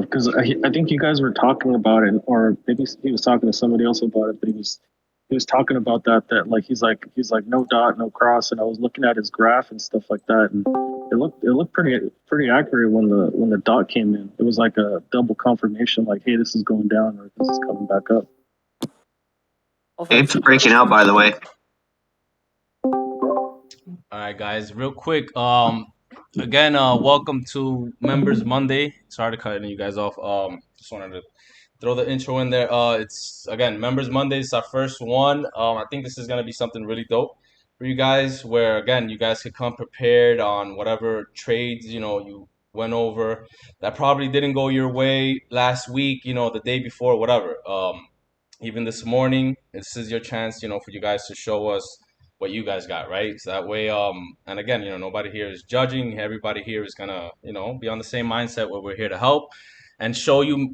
because I think you guys were talking about it, or maybe he was talking to somebody else about it, but he was talking about that like he's like no dot, no cross, and I was looking at his graph and stuff like that, and it looked pretty accurate when the dot came in. It was like a double confirmation, like, hey, this is going down or this is coming back up. It's breaking out, by the way. All right, guys, real quick. Again, welcome to Members Monday. Sorry to cut you guys off. Just wanted to throw the intro in there. It's again Members Monday. It's our first one. I think this is gonna be something really dope for you guys, where again you guys could come prepared on whatever trades you went over that probably didn't go your way last week. The day before, whatever. Even this morning, this is your chance, for you guys to show us what you guys got, right? So that way, and again, nobody here is judging. Everybody here is gonna, be on the same mindset where we're here to help and show you,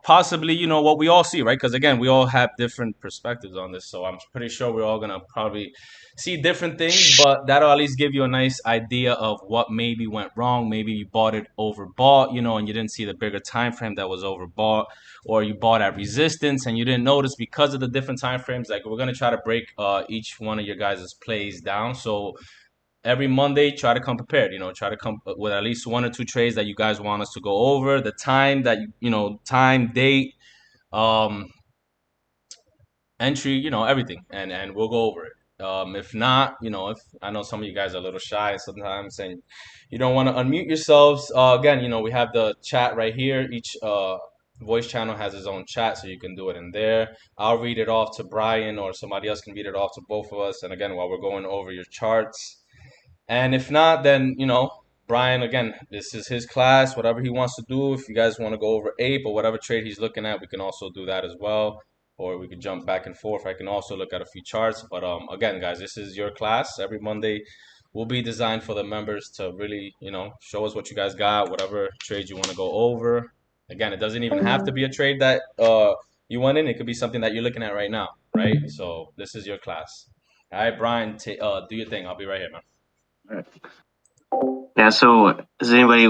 possibly, what we all see, right? Because again, we all have different perspectives on this, so I'm pretty sure we're all gonna probably see different things, but that'll at least give you a nice idea of what maybe went wrong. Maybe you bought it overbought, and you didn't see the bigger time frame that was overbought, or you bought at resistance and you didn't notice because of the different time frames. Like, we're gonna try to break each one of your guys' plays down. So every Monday, try to come prepared. Try to come with at least one or two trades that you guys want us to go over. The time that time, date, um, entry, everything, and we'll go over it. If not, if I know some of you guys are a little shy sometimes and you don't want to unmute yourselves, again, we have the chat right here. Each voice channel has its own chat, so you can do it in there. I'll read it off to Brian, or somebody else can read it off to both of us. And again, while we're going over your charts, and if not, then Brian, again, this is his class. Whatever he wants to do. If you guys want to go over ape or whatever trade he's looking at, we can also do that as well. Or we could jump back and forth. I can also look at a few charts. But again, guys, this is your class. Every Monday will be designed for the members to really, show us what you guys got, whatever trades you want to go over. Again, it doesn't even have to be a trade that you went in. It could be something that you're looking at right now, right? So this is your class. All right, Brian, do your thing. I'll be right here, man. All right. Yeah, so does anybody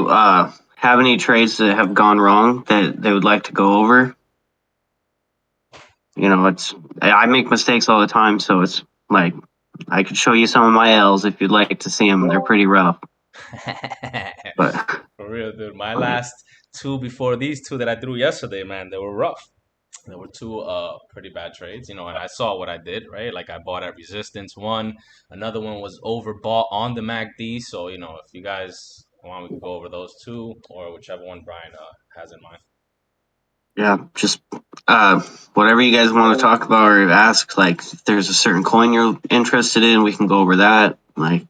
have any trades that have gone wrong that they would like to go over? I make mistakes all the time, so it's like I could show you some of my L's if you'd like to see them. They're pretty rough. But for real, dude, my last two before these two that I threw yesterday, man, they were rough. There were two pretty bad trades, and I saw what I did, right? Like, I bought at resistance one, another one was overbought on the MACD. So if you guys want, we can go over those two, or whichever one Brian has in mind. yeah, just whatever you guys want to talk about or ask. Like, if there's a certain coin you're interested in, we can go over that. Like,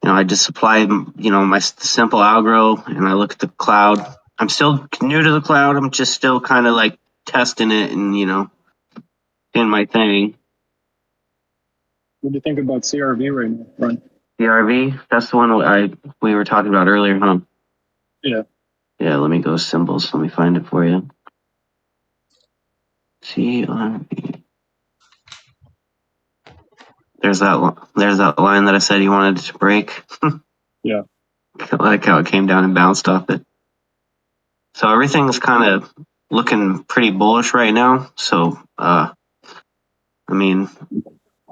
I just applied, my simple algo, and I look at the cloud. I'm still new to the cloud. I'm just still kind of like testing it and doing my thing. What do you think about CRV right now, Brian? CRV, that's the one we were talking about earlier, huh? Yeah. Yeah, let me go symbols. Let me find it for you. CRV. There's that line that I said you wanted to break. Yeah. I like how it came down and bounced off it. So everything's kind of looking pretty bullish right now. So,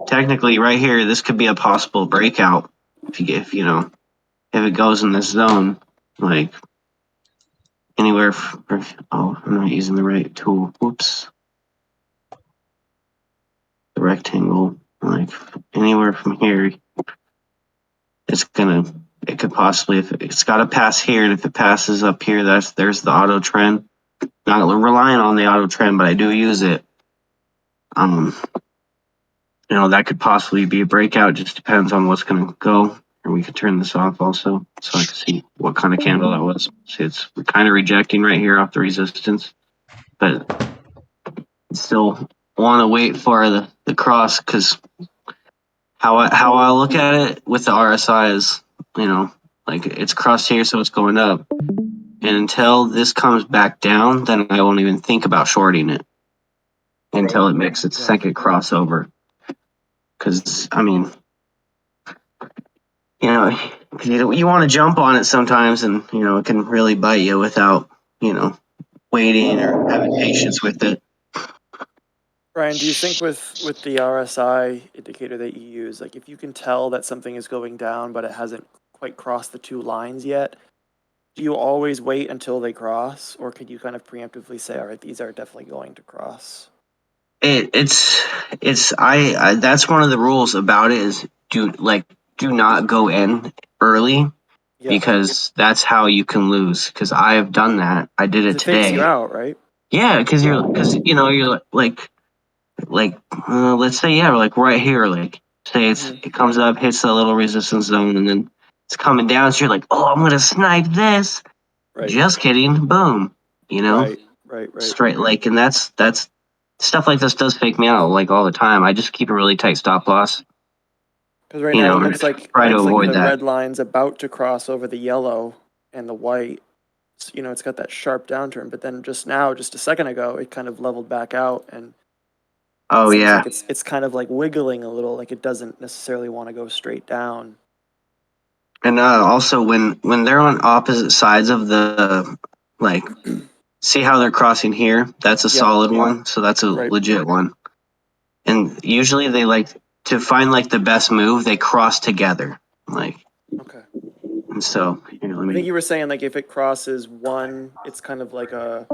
technically right here, this could be a possible breakout if it goes in this zone, like anywhere. I'm not using the right tool. Whoops. The rectangle, like anywhere from here, it could possibly, if it's got to pass here, and if it passes up here, there's the auto trend. Not relying on the auto trend, but I do use it. That could possibly be a breakout. Just depends on what's going to go. Or we could turn this off also, so I can see what kind of candle that was. See, it's kind of rejecting right here off the resistance, but still want to wait for the cross, because how I look at it with the RSI is, like, it's crossed here, so it's going up. And until this comes back down, then I won't even think about shorting it until it makes its second crossover. Because, you want to jump on it sometimes, and, it can really bite you without waiting or having patience with it. Ryan, do you think with the RSI indicator that you use, like if you can tell that something is going down but it hasn't quite crossed the two lines yet, do you always wait until they cross, or could you kind of preemptively say, all right, these are definitely going to cross? It's I that's one of the rules about it is do not go in early because that's how you can lose. Because I have done that. I did it It fakes you today. out, right? Yeah, because you're like let's say like right here, like say it comes up, hits the little resistance zone, and then it's coming down. So you're like, oh, I'm gonna snipe this. Right. Just kidding. Boom. Right. Straight and that's stuff like this does fake me out like all the time. I just keep a really tight stop loss. Because right now it looks like try to avoid the that. red line's about to cross over the yellow and the white. So, it's got that sharp downturn, but then just a second ago, it kind of leveled back out, and oh it seems yeah, like it's kind of like wiggling a little, like it doesn't necessarily want to go straight down. And also when they're on opposite sides of the see how they're crossing here? That's a solid one, so that's a legit one. And usually they like to find the best move, they cross together. Okay. And so, I think you were saying if it crosses one, it's kind of like a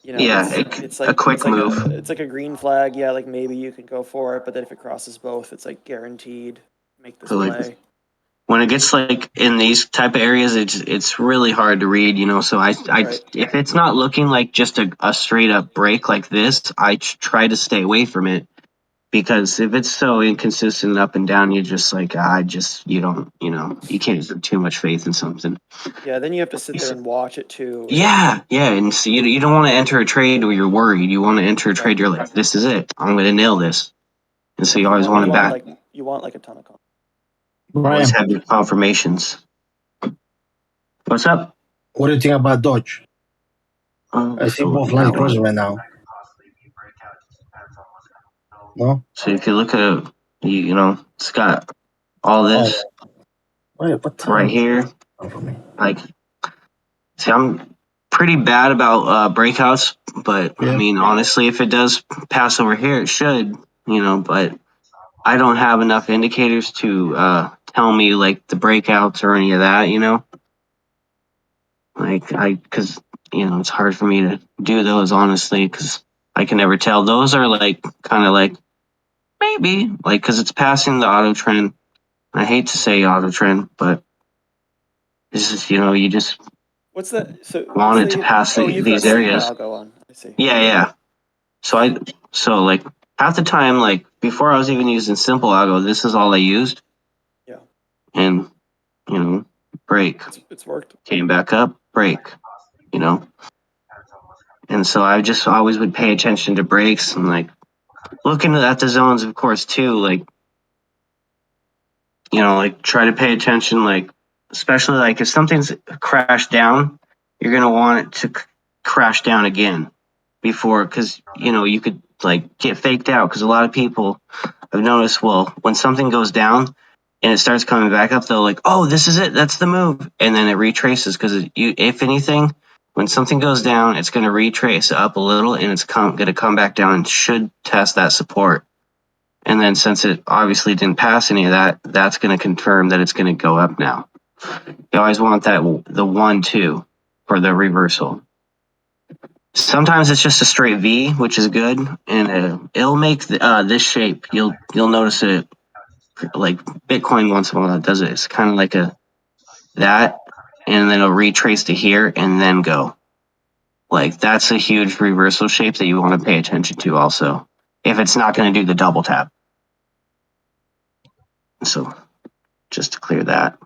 it's like a quick move. It's like a green flag, yeah, like maybe you can go for it, but then if it crosses both, it's like guaranteed make this play. When it gets in these type of areas, it's really hard to read, So if it's not looking like just a straight up break like this, I try to stay away from it, because if it's so inconsistent up and down, you're just you don't, you can't put too much faith in something. Yeah, then you have to sit there and watch it too. Yeah, and so you don't want to enter a trade where you're worried. You want to enter a trade, you're like, this is it. I'm going to nail this. And so you always want to back. You want a ton of confidence. Always have your confirmations. What's up? What do you think about Dodge? I see both lines crossing right now. No? So if you look at it's got all this right here. See, I'm pretty bad about breakouts, but I mean, honestly, if it does pass over here, it should, but I don't have enough indicators to tell me the breakouts or any of that, because it's hard for me to do those, honestly, because I can never tell. Those are kind of maybe because it's passing the auto trend. I hate to say auto trend, but this is you just what's that? So want it to pass these areas. I see. Yeah. So half the time, before I was even using simple algo, this is all I used. Yeah. And break. It's worked. Came back up, break. And so I just always would pay attention to breaks and looking at the zones, of course, too. Try to pay attention, especially if something's crashed down, you're gonna want it to crash down again before, because you could get faked out, because a lot of people I've noticed, when something goes down and it starts coming back up, they'll oh, this is it, that's the move, and then it retraces, because if anything, when something goes down, it's going to retrace up a little, and it's going to come back down and should test that support. And then since it obviously didn't pass any of that, that's going to confirm that it's going to go up now. You always want the 1-2 for the reversal. Sometimes it's just a straight V, which is good, and it'll make this shape. You'll notice it Bitcoin once in a while. It does it. It's kind of like that, and then it'll retrace to here and then go. That's a huge reversal shape that you want to pay attention to also, if it's not going to do the double tap. So just to clear that,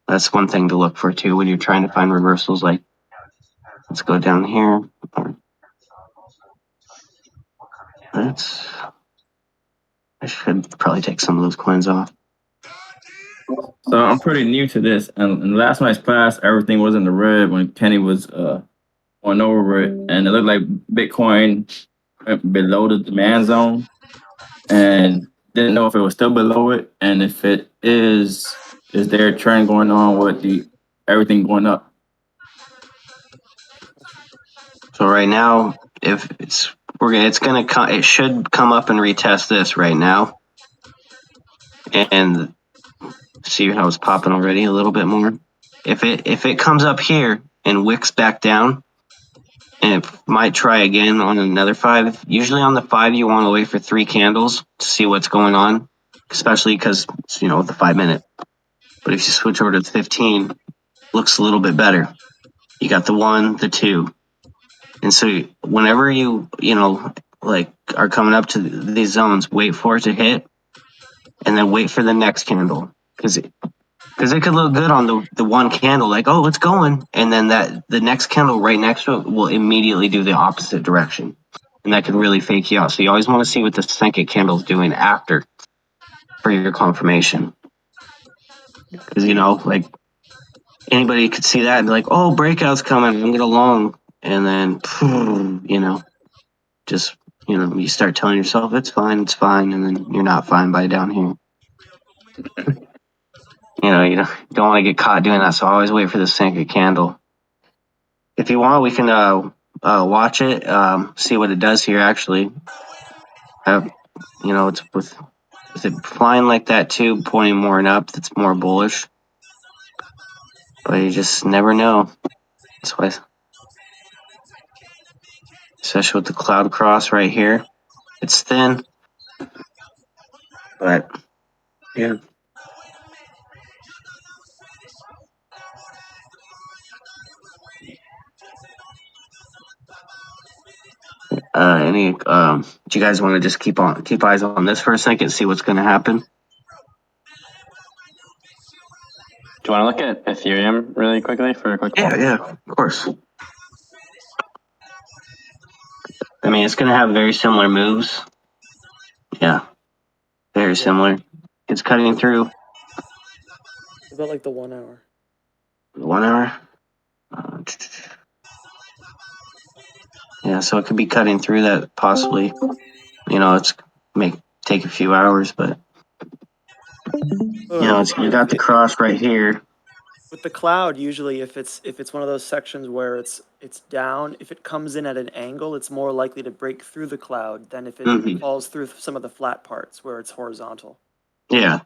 that's one thing to look for too when you're trying to find reversals. Let's go down here. I should probably take some of those coins off. So I'm pretty new to this, and in last night's class, everything was in the red when Kenny was going over it, and it looked like Bitcoin went below the demand zone, and didn't know if it was still below it, and if it is there a trend going on with everything going up? So right now, if it should come up and retest this right now, and see how it's popping already a little bit more. If it comes up here and wicks back down, and it might try again on another 5. Usually on the 5, you want to wait for 3 candles to see what's going on, especially because it's, the 5 minute. But if you switch over to the 15, looks a little bit better. You got the 1, the 2, and so whenever you are coming up to these zones, wait for it to hit, and then wait for the next candle because it could look good on the one candle, like, oh, it's going, and then the next candle right next to it will immediately do the opposite direction, and that could really fake you out. So you always want to see what the second candle is doing after for your confirmation, because like anybody could see that and be like, oh, breakout's coming, I'm gonna long, and then just you start telling yourself it's fine, and then you're not fine by down here. You don't want to get caught doing that, so always wait for the second candle. If you want, we can watch it, see what it does here. Actually, it's with it flying like that too, pointing more and up. That's more bullish, but you just never know. That's why, especially with the cloud cross right here, it's thin, but yeah. Do you guys want to just keep eyes on this for a second, see what's going to happen? Do you want to look at Ethereum really quickly for a quick? Yeah, of course. I mean, it's going to have very similar moves. Yeah, very similar. It's cutting through. What about like the 1 hour? 1 hour? Yeah, so it could be cutting through that possibly. It's may take a few hours, but you got the cross right here. With the cloud, usually if it's one of those sections where it's down, if it comes in at an angle, it's more likely to break through the cloud than if it falls through some of the flat parts where it's horizontal. Yeah,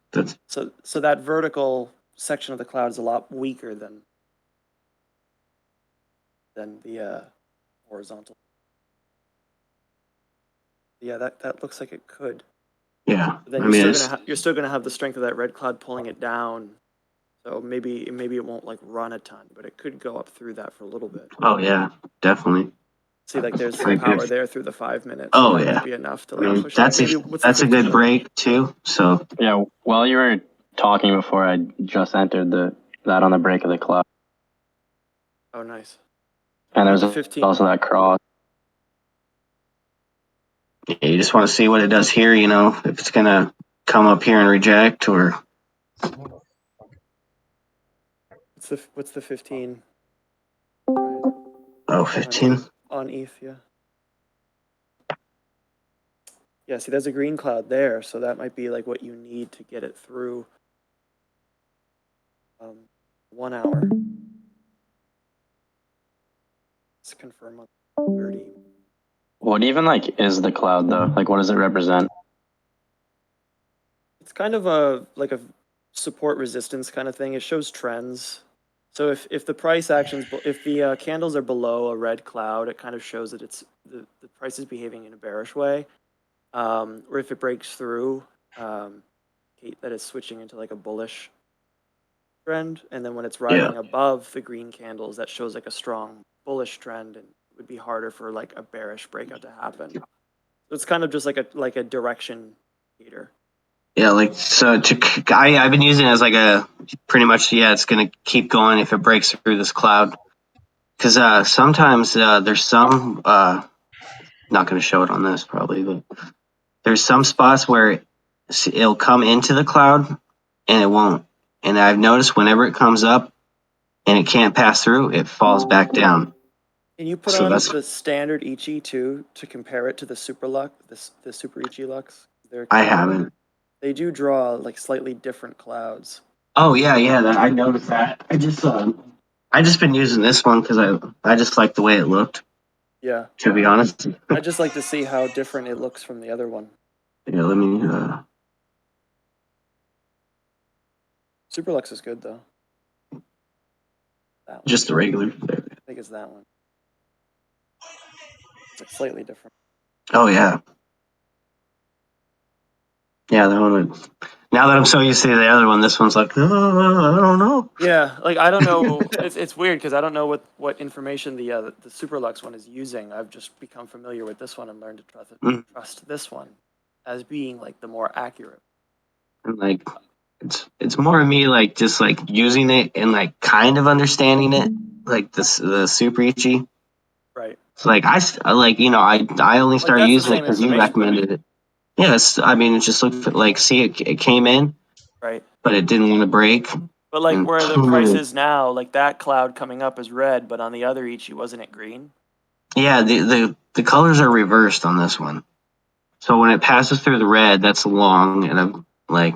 so that vertical section of the cloud is a lot weaker than the horizontal. Yeah, that looks like it could. Yeah, But then you're still gonna have the strength of that red cloud pulling it down. So maybe it won't like run a ton, but it could go up through that for a little bit. Oh yeah, definitely. See, like there's some power there through the 5 minutes. Oh that yeah, might be enough to like push. That's a good break too. So yeah, while you were talking before, I just entered that on the break of the cloud. Oh, nice. And there's also that cross. Yeah, you just want to see what it does here. If it's gonna come up here and reject or. What's the 15? Oh, 15? On ETH, yeah. Yeah, see, there's a green cloud there, so that might be like what you need to get it through 1 hour. Let's confirm on 30. What even is the cloud though? Like, what does it represent? It's kind of a support resistance kind of thing. It shows trends. So if the price actions, if the candles are below a red cloud, it kind of shows that the price is behaving in a bearish way. Or if it breaks through, that it's switching into like a bullish trend. And then when it's riding above the green candles, that shows like a strong bullish trend, and it would be harder for like a bearish breakout to happen. So it's kind of just like a direction indicator. Yeah, I've been using it as like a pretty much, it's going to keep going if it breaks through this cloud. Because sometimes there's some, not going to show it on this probably, but there's some spots where it'll come into the cloud and it won't. And I've noticed whenever it comes up and it can't pass through, it falls back down. Can you put on the standard Ichi too to compare it to the Super Lux, the Super Ichi Lux? I haven't. They do draw like slightly different clouds. Oh yeah, I noticed that. I just been using this one because I just like the way it looked. Yeah. To be honest. I'd just like to see how different it looks from the other one. Yeah, let me. Superlux is good though. That one. Just the regular. I think it's that one. It's like slightly different. Oh yeah. Yeah, that one. Now that I'm so used to the other one, this one's like, oh, I don't know. Yeah, like I don't know. it's weird because I don't know what information the Superlux one is using. I've just become familiar with this one and learned to trust this one as being like the more accurate. And like, it's more of me like just like using it and like kind of understanding it, like the Super Ichi. Right. It's like I like I only started using it because you recommended it. Yes, I mean it just looked like it came in, right, but it didn't want to break. But like where the price is now, like that cloud coming up is red, but on the other Ichi wasn't it green? Yeah, the colors are reversed on this one. So when it passes through the red, that's a long, and I'm like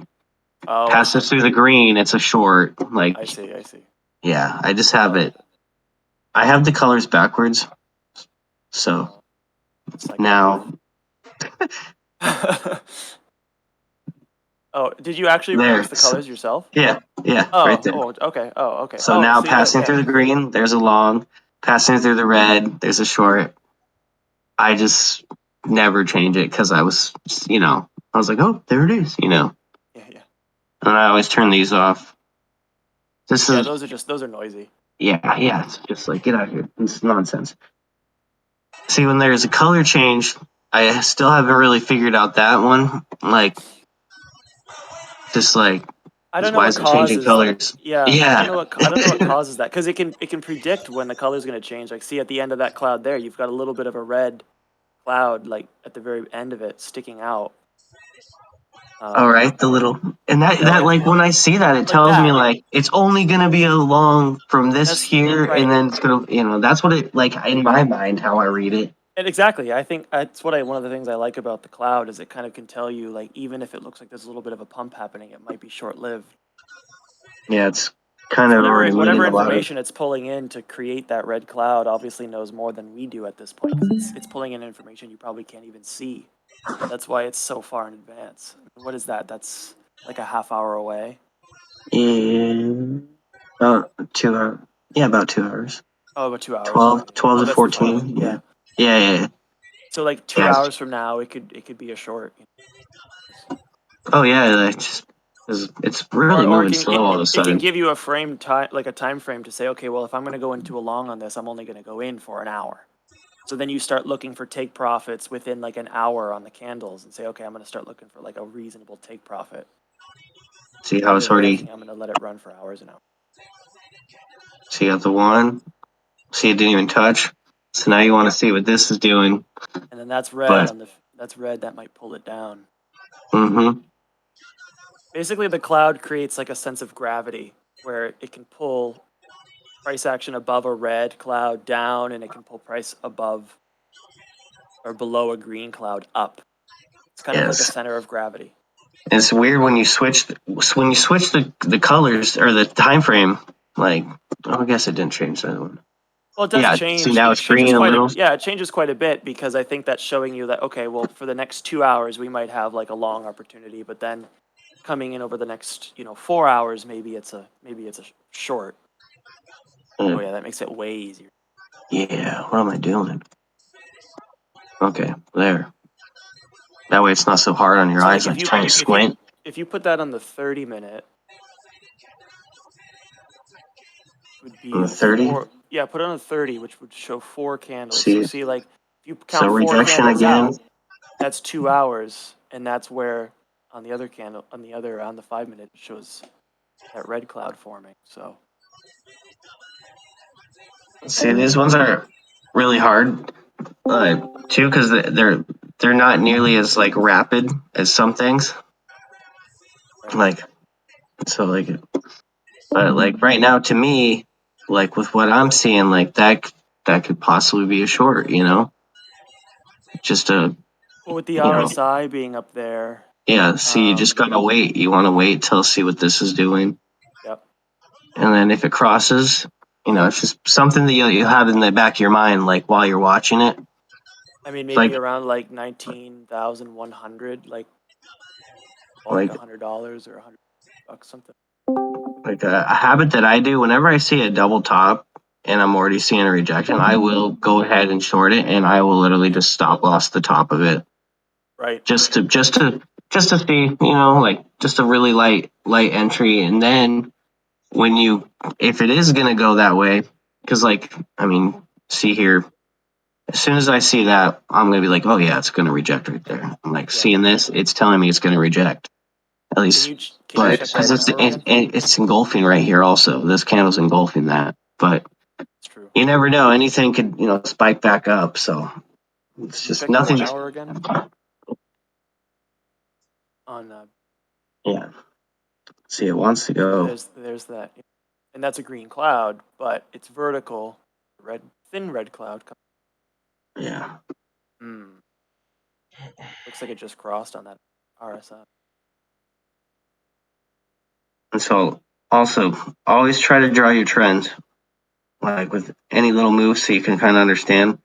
passes through the green, it's a short. Like I see. Yeah, I just have it. I have the colors backwards. So like now. Oh, did you actually reverse the colors yourself? Yeah, right there. Oh, okay. Oh, okay. So now passing through the green, there's a long. Passing through the red, there's a short. I just never change it because I was, I was like, oh, there it is, Yeah. And I always turn these off. Those are noisy. Yeah, it's just like, get out of here. It's nonsense. See, when there's a color change, I still haven't really figured out that one. Like, just like, I don't know why what is it changing colors? Yeah. I don't know what causes that because it can predict when the color is going to change. Like, see at the end of that cloud there, you've got a little bit of a red cloud, like at the very end of it, sticking out. All right, the little and that like when I see that, it tells me like it's only gonna be along from this here, and then it's gonna, that's what it like in my mind how I read it. And exactly, I think that's one of the things I like about the cloud is it kind of can tell you like even if it looks like there's a little bit of a pump happening, it might be short lived. Yeah, it's kind of whatever information it's pulling in to create that red cloud obviously knows more than we do at this point. It's pulling in information you probably can't even see. That's why it's so far in advance. What is that? That's like a half hour away. About 2 hours. Yeah, about 2 hours. Oh, about 2 hours. 12 to 14. Yeah. So like 2 hours from now, it could be a short. Oh yeah, it's really moving slow all of a sudden. It can give you a time frame to say, okay, well, if I'm going to go into a long on this, I'm only going to go in for an hour. So then you start looking for take profits within like an hour on the candles and say, okay, I'm going to start looking for like a reasonable take profit. See how it's already. I'm going to let it run for hours and hours. See at the one. See, it didn't even touch. So now you want to see what this is doing. And then that's red that's red. That might pull it down. Mm-hmm. Basically, the cloud creates like a sense of gravity where it can pull price action above a red cloud down, and it can pull price above or below a green cloud up. It's kind of like a center of gravity. It's weird when you switch the colors or the time frame. Like, I guess it didn't change that one. Well, it does change. See, now it's green a little. It changes quite a bit because I think that's showing you that, okay, well, for the next 2 hours, we might have like a long opportunity, but then coming in over the next, 4 hours, maybe it's a short. Oh yeah, that makes it way easier. Yeah, what am I doing? Okay, there. That way it's not so hard on your eyes, like trying to squint. If you put that on the 30-minute, would be on the 30? Yeah, put it on the 30, which would show 4 candles. See, so see, like, if you count 4 candles out, that's 2 hours, and that's where on the other candle, on the 5-minute, it shows that red cloud forming. So, see, these ones are really hard, too, because they're not nearly as like rapid as some things. Like, so like, but like right now to me, like with what I'm seeing, like that could possibly be a short, just a. Well, with the RSI being up there. Yeah, see, you just gotta wait. You want to wait till see what this is doing. Yep. And then if it crosses, it's just something that you have in the back of your mind, like while you're watching it. I mean, maybe around like 19,100, like $100 or $100 something. Like a habit that I do whenever I see a double top and I'm already seeing a rejection, I will go ahead and short it, and I will literally just stop loss the top of it. Right. Just to see, like just a really light entry, and then if it is gonna go that way, because see here, as soon as I see that, I'm gonna be like, oh yeah, it's gonna reject right there. I'm like, seeing this, it's telling me it's gonna reject. At least, Can you but check that it's engulfing right here also. This candle's engulfing that, but it's true. you never know. Anything could spike back up. So it's just check nothing. The 1 hour again. On yeah. See, it wants to go. There's that, and that's a green cloud, but it's vertical. Thin red cloud. Yeah. Looks like it just crossed on that RSI. And so, also, always try to draw your trends, like with any little move, so you can kind of understand.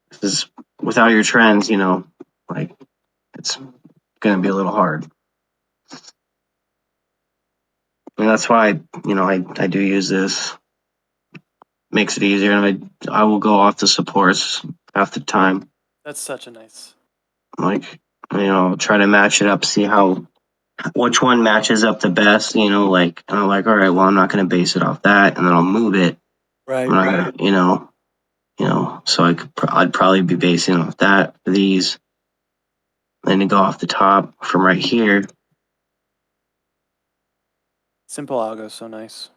Because without your trends, it's going to be a little hard. And that's why, I do use this. Makes it easier, and I will go off the supports half the time. That's such a nice. Try to match it up, see which one matches up the best. And I'm like, all right, well, I'm not going to base it off that, and then I'll move it. Right. So I'd probably be basing off that for these, then to go off the top from right here. Simple algo, so nice.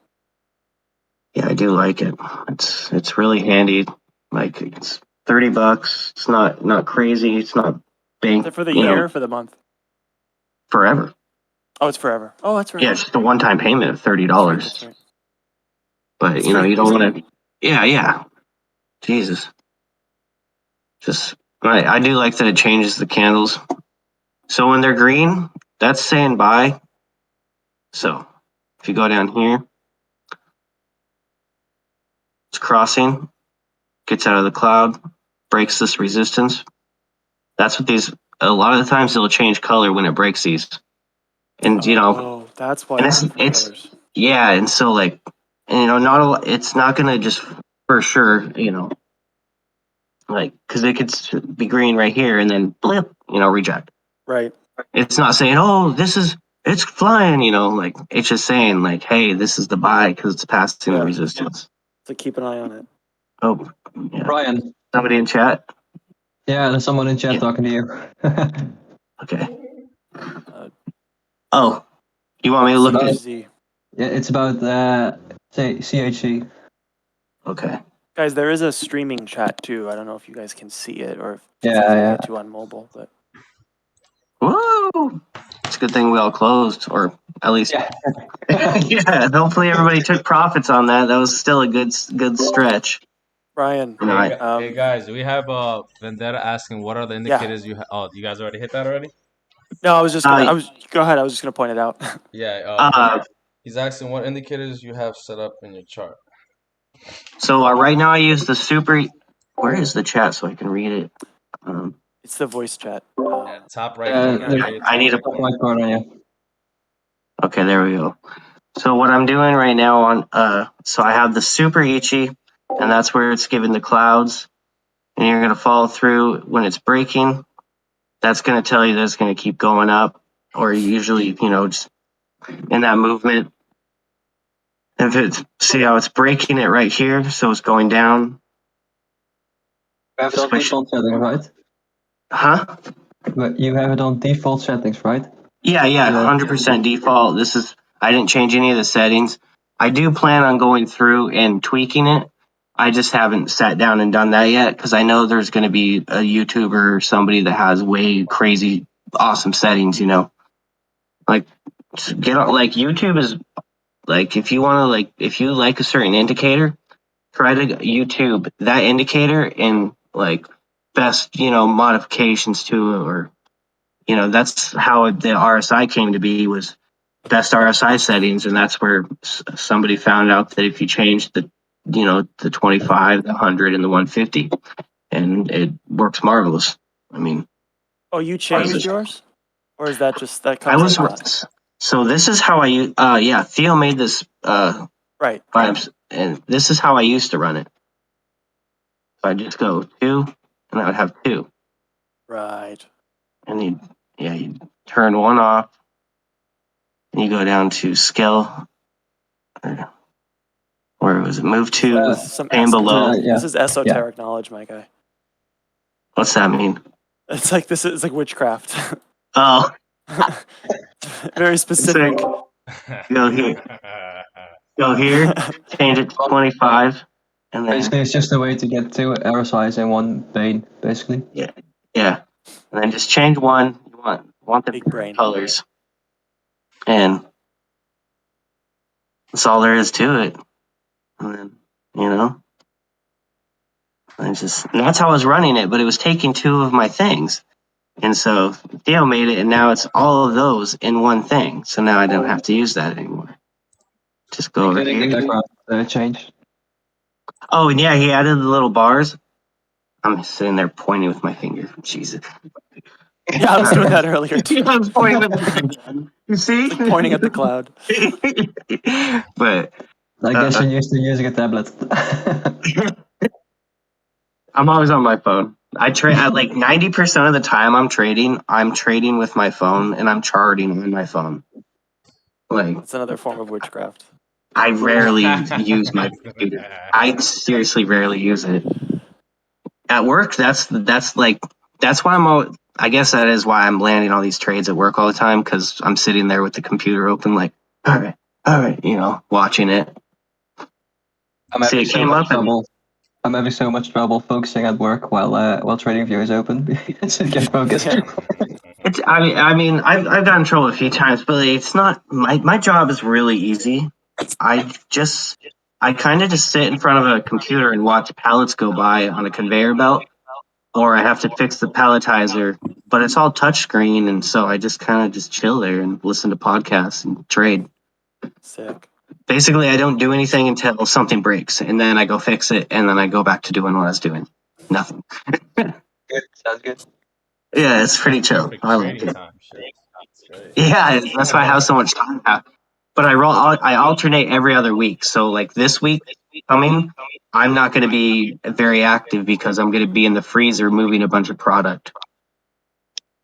Yeah, I do like it. It's really handy. Like, it's $30. It's not crazy. It's not big. Is it for the year or for the month? Forever. Oh, it's forever. Oh, that's right. Yeah, it's just a one-time payment of $30. That's right. But you don't want to. Yeah. Jesus. Just I do like that it changes the candles. So when they're green, that's saying buy. So if you go down here, it's crossing, gets out of the cloud, breaks this resistance. That's what a lot of the times it'll change color when it breaks these. And that's why it's colors. Yeah, and so it's not gonna just for sure, because it could be green right here and then blip, reject. Right. It's not saying, oh, it's flying, it's just saying hey, this is the buy because it's passing the resistance. So keep an eye on it. Oh, yeah. Brian. Somebody in chat? Yeah, there's someone in chat talking to you. Okay. You want me to look at it? Yeah, it's about CHC. Okay. Guys, there is a streaming chat too. I don't know if you guys can see it or if it's easy to get to on mobile, but. Woo! It's a good thing we all closed, or at least. Yeah. Yeah. Hopefully everybody took profits on that. That was still a good stretch. Brian. Hey guys, we have Vendetta asking what are the indicators you have. Oh, you guys already hit that already? No, I was just gonna. Go ahead. I was just gonna point it out. Yeah. He's asking what indicators you have set up in your chart. So right now I use the super. Where is the chat so I can read it? It's the voice chat. Top right corner. I need a right corner. Yeah. Okay, there we go. So what I'm doing right now so I have the super Ichi, and that's where it's giving the clouds, and you're gonna follow through when it's breaking. That's gonna tell you that it's gonna keep going up, or usually just in that movement. See how it's breaking it right here, so it's going down. You have it on default settings, right? Huh? But you have it on default settings, right? Yeah, 100% default. I didn't change any of the settings. I do plan on going through and tweaking it. I just haven't sat down and done that yet because I know there's going to be a YouTuber or somebody that has way crazy, awesome settings. YouTube is if you want to if you like a certain indicator, try to YouTube that indicator and best modifications to it, or that's how the RSI came to be, was best RSI settings, and that's where somebody found out that if you change the 25, the 100, and the 150, and it works marvelous. I mean, Oh, you changed yours, or is that just that I comes was like that? so this is how I Theo made this Right. Vibes, and this is how I used to run it. So I just go 2, and I would have 2, Right. and you turn 1 off, and you go down to scale, or where was it? Move to Some aim below. yeah. This is esoteric knowledge, my guy. What's that mean? It's like this is like witchcraft. Oh, Very specific. so go here, go here, change it to 25, and then Basically, it's just a way to get 2 RSIs in one pane, basically. yeah, and then just change 1. You want the Big brain. colors, and that's all there is to it. And then and that's how I was running it, but it was taking 2 of my things. And so Theo made it, and now it's all of those in one thing. So now I don't have to use that anymore. Just go over Including the here. background change. Oh, and yeah, he added the little bars. I'm sitting there pointing with my finger. Jesus. Yeah, I was doing that earlier too. I was pointing with my finger. You see? It's like pointing at the cloud. But I guess you're used to using a tablet. I'm always on my phone. I trade at like 90% of the time I'm trading with my phone, and I'm charting on my phone. Like, It's another form of witchcraft. I rarely use my computer. I seriously rarely use it. At work, that's why I guess that is why I'm landing all these trades at work all the time, because I'm sitting there with the computer open, like, all right, watching it. I'm See, having it so came much up and trouble. I'm having so much trouble focusing at work while trading view is open. To get focused. I mean, I've gotten in trouble a few times, but it's not my job is really easy. I kind of just sit in front of a computer and watch pallets go by on a conveyor belt, or I have to fix the palletizer, but it's all touchscreen, and so I just kind of just chill there and listen to podcasts and trade. Sick. Basically, I don't do anything until something breaks, and then I go fix it, and then I go back to doing what I was doing. Nothing. Good. Sounds good. Yeah, it's pretty chill. Perfect I like trading it. time. Shit. Great. Yeah, that's why I have so much time now. But I alternate every other week. So like this week coming, I'm not going to be very active because I'm going to be in the freezer moving a bunch of product,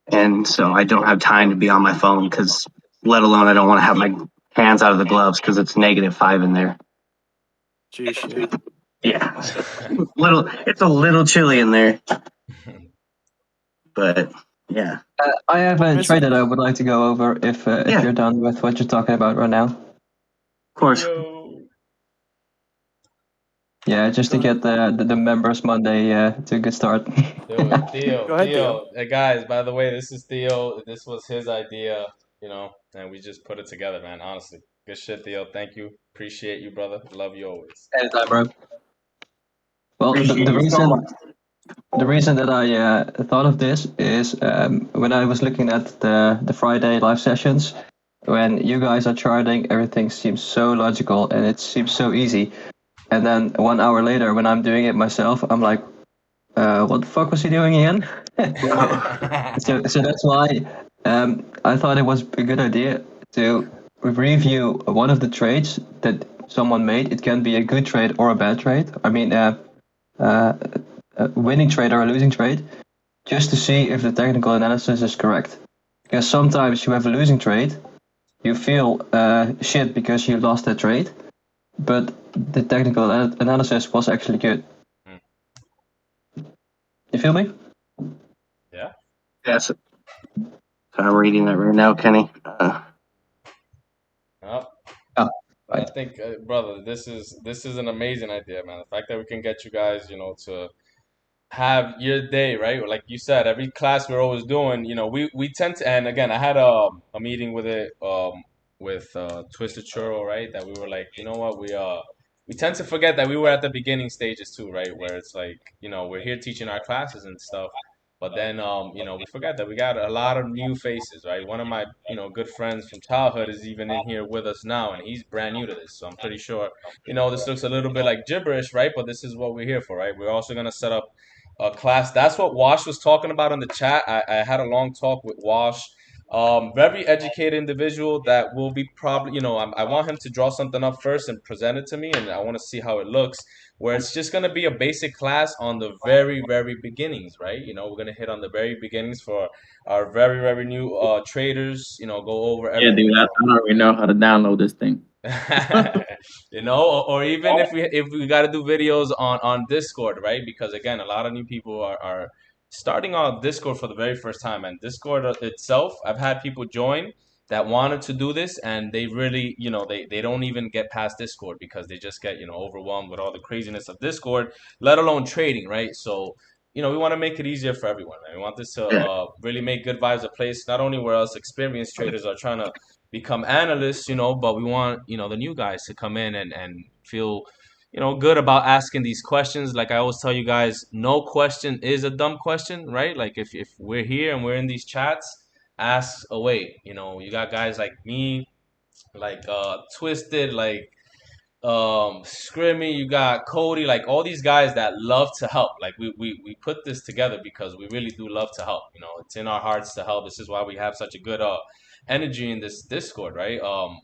and so I don't have time to be on my phone. Because let alone I don't want to have my hands out of the gloves because it's -5 in there. Jeez, Yeah, it's a little chilly in there, but yeah. I have a trade that I would like to go over if Yeah. you're done with what you're talking about right now. Of course. Yeah, just to get the members Monday to a good start. Theo. Hey guys, by the way, this is Theo. This was his idea, and we just put it together, man. Honestly, good shit, Theo. Thank you. Appreciate you, brother. Love you always. Anytime, bro. Well, Appreciate you so much. the reason that I thought of this is when I was looking at the Friday live sessions, when you guys are charting, everything seems so logical and it seems so easy. And then 1 hour later, when I'm doing it myself, I'm like, what the fuck was he doing again? so that's why I thought it was a good idea to review one of the trades that someone made. It can be a good trade or a bad trade. I mean, a winning trade or a losing trade, just to see if the technical analysis is correct. Because sometimes you have a losing trade, you feel shit because you lost that trade, but the technical analysis was actually good. You feel me? Yeah. Yes. So I'm reading that right now, Kenny. I think, brother, this is an amazing idea, man. The fact that we can get you guys, to have your day, right? Like you said, every class we're always doing, we tend to, and again, I had a meeting with it with Twisted Churro, right? That we were like, you know what, we tend to forget that we were at the beginning stages too, right? Where it's like, we're here teaching our classes and stuff, But then, we forgot that we got a lot of new faces, right? One of my, good friends from childhood is even in here with us now, and he's brand new to this. So I'm pretty sure, this looks a little bit like gibberish, right? But this is what we're here for, right? We're also gonna set up a class. That's what Wash was talking about in the chat. I had a long talk with Wash. Very educated individual that will be probably, I want him to draw something up first and present it to me, and I want to see how it looks. Where it's just gonna be a basic class on the very, very beginnings, right? We're gonna hit on the very beginnings for our very, very new traders. Go over Yeah, everything dude, I from don't even know how to download this thing. or even if we got to do videos on Discord, right? Because again, a lot of new people are starting on Discord for the very first time, and Discord itself, I've had people join that wanted to do this, and they really, they don't even get past Discord because they just get, overwhelmed with all the craziness of Discord, let alone trading, right? So we want to make it easier for everyone, man. We want this to Yeah. really make Good Vibes a place not only where us experienced traders are trying to become analysts, but we want, the new guys to come in and feel, good about asking these questions. Like I always tell you guys, no question is a dumb question, right? Like if we're here and we're in these chats, ask away. You got guys like me, like Twisted, like Scrimmy, you got Cody, like all these guys that love to help. Like we put this together because we really do love to help. It's in our hearts to help. This is why we have such a good energy in this Discord, right?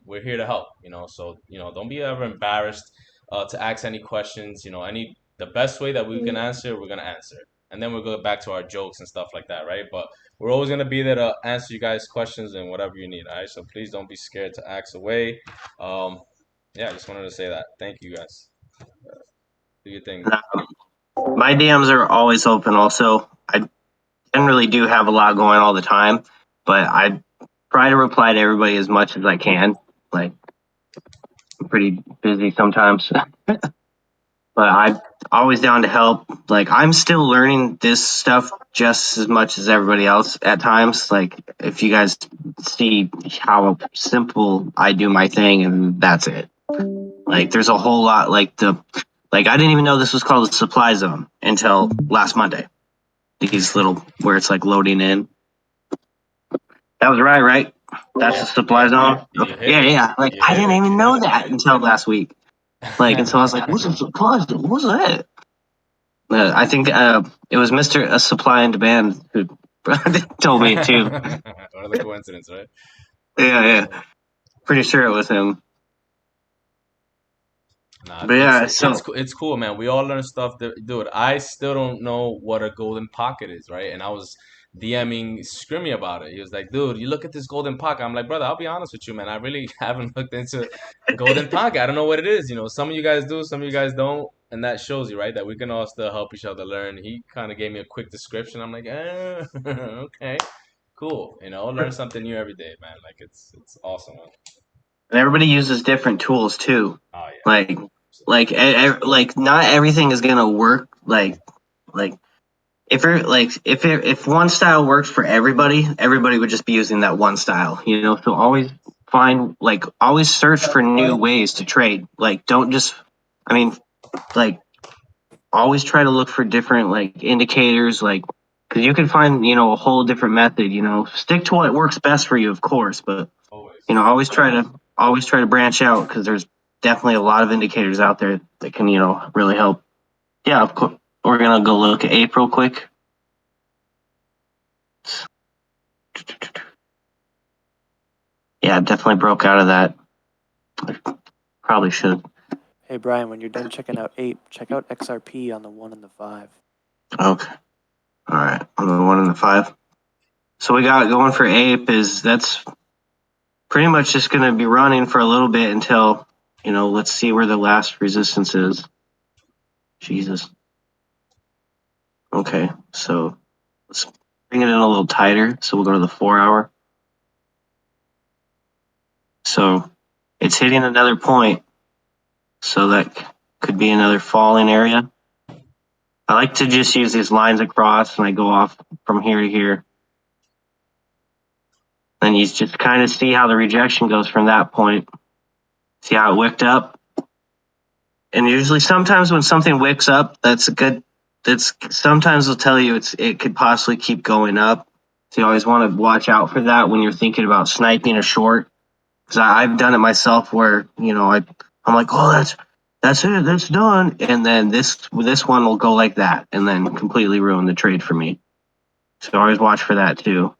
We're here to help, so don't be ever embarrassed to ask any questions. The best way that we can answer, we're gonna answer. And then we'll go back to our jokes and stuff like that, right? But we're always gonna be there to answer you guys' questions and whatever you need, all right? So please don't be scared to ask away. Yeah, I just wanted to say that. Thank you guys. Do your thing. My DMs are always open. Also, I generally do have a lot going all the time, but I try to reply to everybody as much as I can. Like, I'm pretty busy sometimes, but I'm always down to help. Like, I'm still learning this stuff just as much as everybody else at times. Like, if you guys see how simple I do my thing, and that's it. Like, there's a whole lot. Like I didn't even know this was called a supply zone until last Monday. These little where it's like loading in. That was right? That's a supply zone. Yeah. Like I didn't even know that until last week. Like until I was like, "What's a supply zone? What's that?" I think it was Mr. Supply and Demand who told me too. What a coincidence, right? Yeah. Pretty sure it was him. Nah, But yeah, it's cool, man. We all learn stuff, dude. I still don't know what a golden pocket is, right? And I was DMing Scrimmy about it. He was like, "Dude, you look at this golden pocket." I'm like, "Brother, I'll be honest with you, man. I really haven't looked into golden pocket. I don't know what it is. Some of you guys do, some of you guys don't, and that shows you, right, that we can all still help each other learn." He kind of gave me a quick description. I'm like, okay, cool. Learn something new every day, man. Like it's awesome, man. And everybody uses different tools too. Oh yeah. Like not everything is gonna work. Like if one style works for everybody, everybody would just be using that one style. So always search for new ways to trade. Like don't just, I mean, like always try to look for different like indicators. Like because you can find a whole different method. Stick to what works best for you, of course, but always try to branch out because there's definitely a lot of indicators out there that can really help. Yeah, of course. We're gonna go look at April quick. Yeah, definitely broke out of that. Probably should. Hey Brian, when you're done checking out Ape, check out XRP on the 1 and the 5. Okay. All right, on the 1 and the 5. So we got going for Ape that's pretty much just gonna be running for a little bit until let's see where the last resistance is. Jesus. Okay, so let's bring it in a little tighter. So we'll go to the 4-hour. So it's hitting another point. So that could be another falling area. I like to just use these lines across and I go off from here to here. Then you just kind of see how the rejection goes from that point. See how it wicked up? And usually sometimes when something wicks up, that's a good it's sometimes they'll tell you it could possibly keep going up. So you always want to watch out for that when you're thinking about sniping a short. Because I've done it myself where I'm like, oh, that's it, that's done, and then this one will go like that, and then completely ruin the trade for me. So always watch for that too.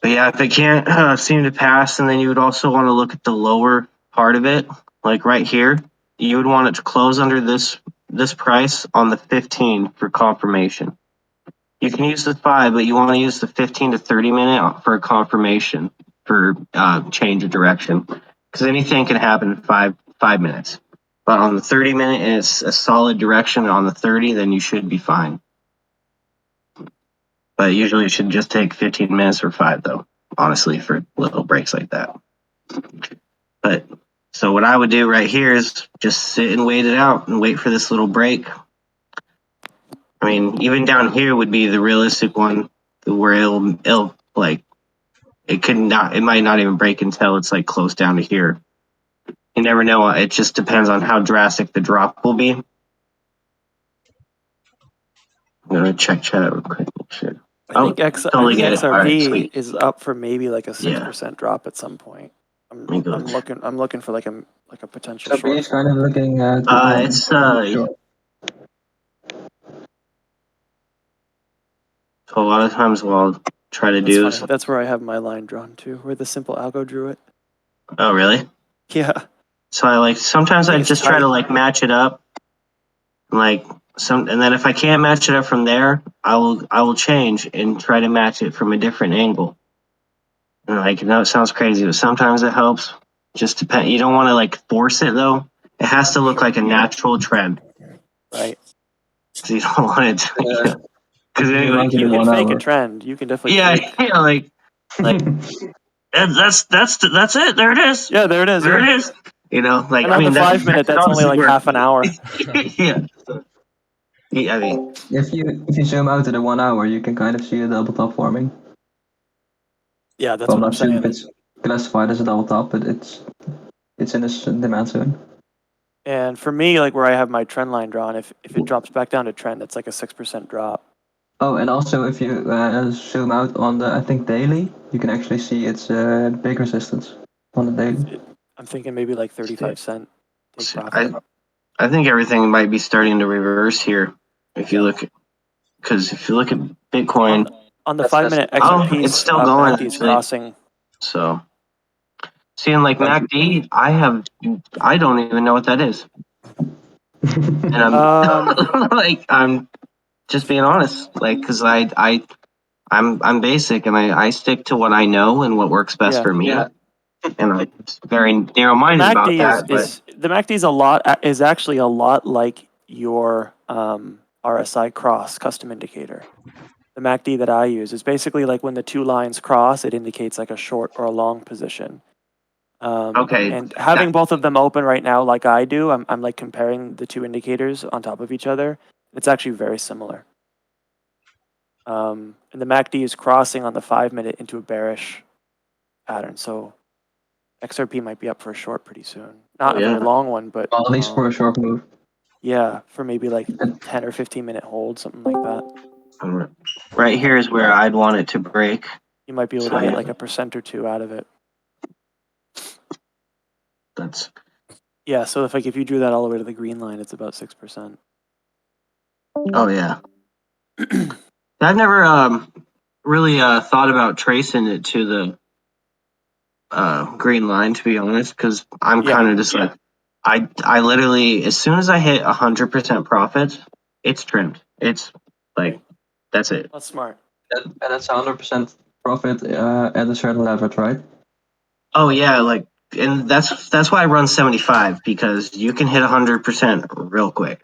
But yeah, if it can't seem to pass, and then you would also want to look at the lower part of it, like right here. You would want it to close under this price on the 15 for confirmation. You can use the 5, but you want to use the 15 to 30 minute for confirmation for change of direction, because anything can happen in 5 minutes. But on the 30 minute, and it's a solid direction on the 30, then you should be fine. But usually it should just take 15 minutes or 5, though, honestly, for little breaks like that. But so what I would do right here is just sit and wait it out and wait for this little break. I mean, even down here would be the realistic one where it'll like it might not even break until it's like close down to here. You never know. It just depends on how drastic the drop will be. I'm gonna check chat real quick. Shit. I think totally get it. All right, XRP sweet. is up for maybe like a 6% drop at some point. I'm looking for like a potential XRP short. is kind of looking to It's short. So a lot of times what I'll try to do is. That's where I have my line drawn to, where the simple algo drew it. Oh really? Yeah. So sometimes I just try to like match it up, and then if I can't match it up from there, I will change and try to match it from a different angle. And I know it sounds crazy, but sometimes it helps. Just depend. You don't want to like force it though. It has to look like a natural trend. Right. So you don't want it to. Because you can fake a trend. You can definitely. Fake. That's it. There it is. Yeah, there it is. There it is. You know, like and on the 5 minute, that's only like half an hour. Yeah. I mean, if you zoom out to the 1 hour, you can kind of see a double top forming. Yeah, that's what I'm saying. If it's classified as a double top, but it's in this demand zone. And for me, like where I have my trend line drawn, if it drops back down to trend, that's like a 6% drop. Oh, and also if you zoom out on the, I think daily, you can actually see its big resistance on the daily. I'm thinking maybe like 35 cent take profit. I think everything might be starting to reverse here. If you look at Bitcoin on the 5 minute XRP, it's still going. MACD's crossing. So seeing like MACD, I don't even know what that is. And I'm just being honest, like, because I'm basic and I stick to what I know and what works best for me. Yeah. And I'm very narrow-minded about that. The MACD is actually a lot like your RSI cross custom indicator. The MACD that I use is basically like when the two lines cross, it indicates like a short or a long position. Okay. And having both of them open right now, like I do, I'm like comparing the two indicators on top of each other. It's actually very similar. And the MACD is crossing on the 5 minute into a bearish pattern. So XRP might be up for a short pretty soon. Not a very long one, but at least for a short move. Yeah, for maybe like 10 or 15 minute hold, something like that. Right here is where I'd want it to break. You might be able to get like 1% or 2% out of it. Yeah, so if you drew that all the way to the green line, it's about 6%. Oh yeah. I've never really thought about tracing it to the green line, to be honest, because I'm kind of just like I literally, as soon as I hit 100% profits, it's trimmed. It's like that's it. That's smart. And that's 100% profit at a certain leverage, right? Oh yeah, like, and that's why I run 75, because you can hit 100% real quick.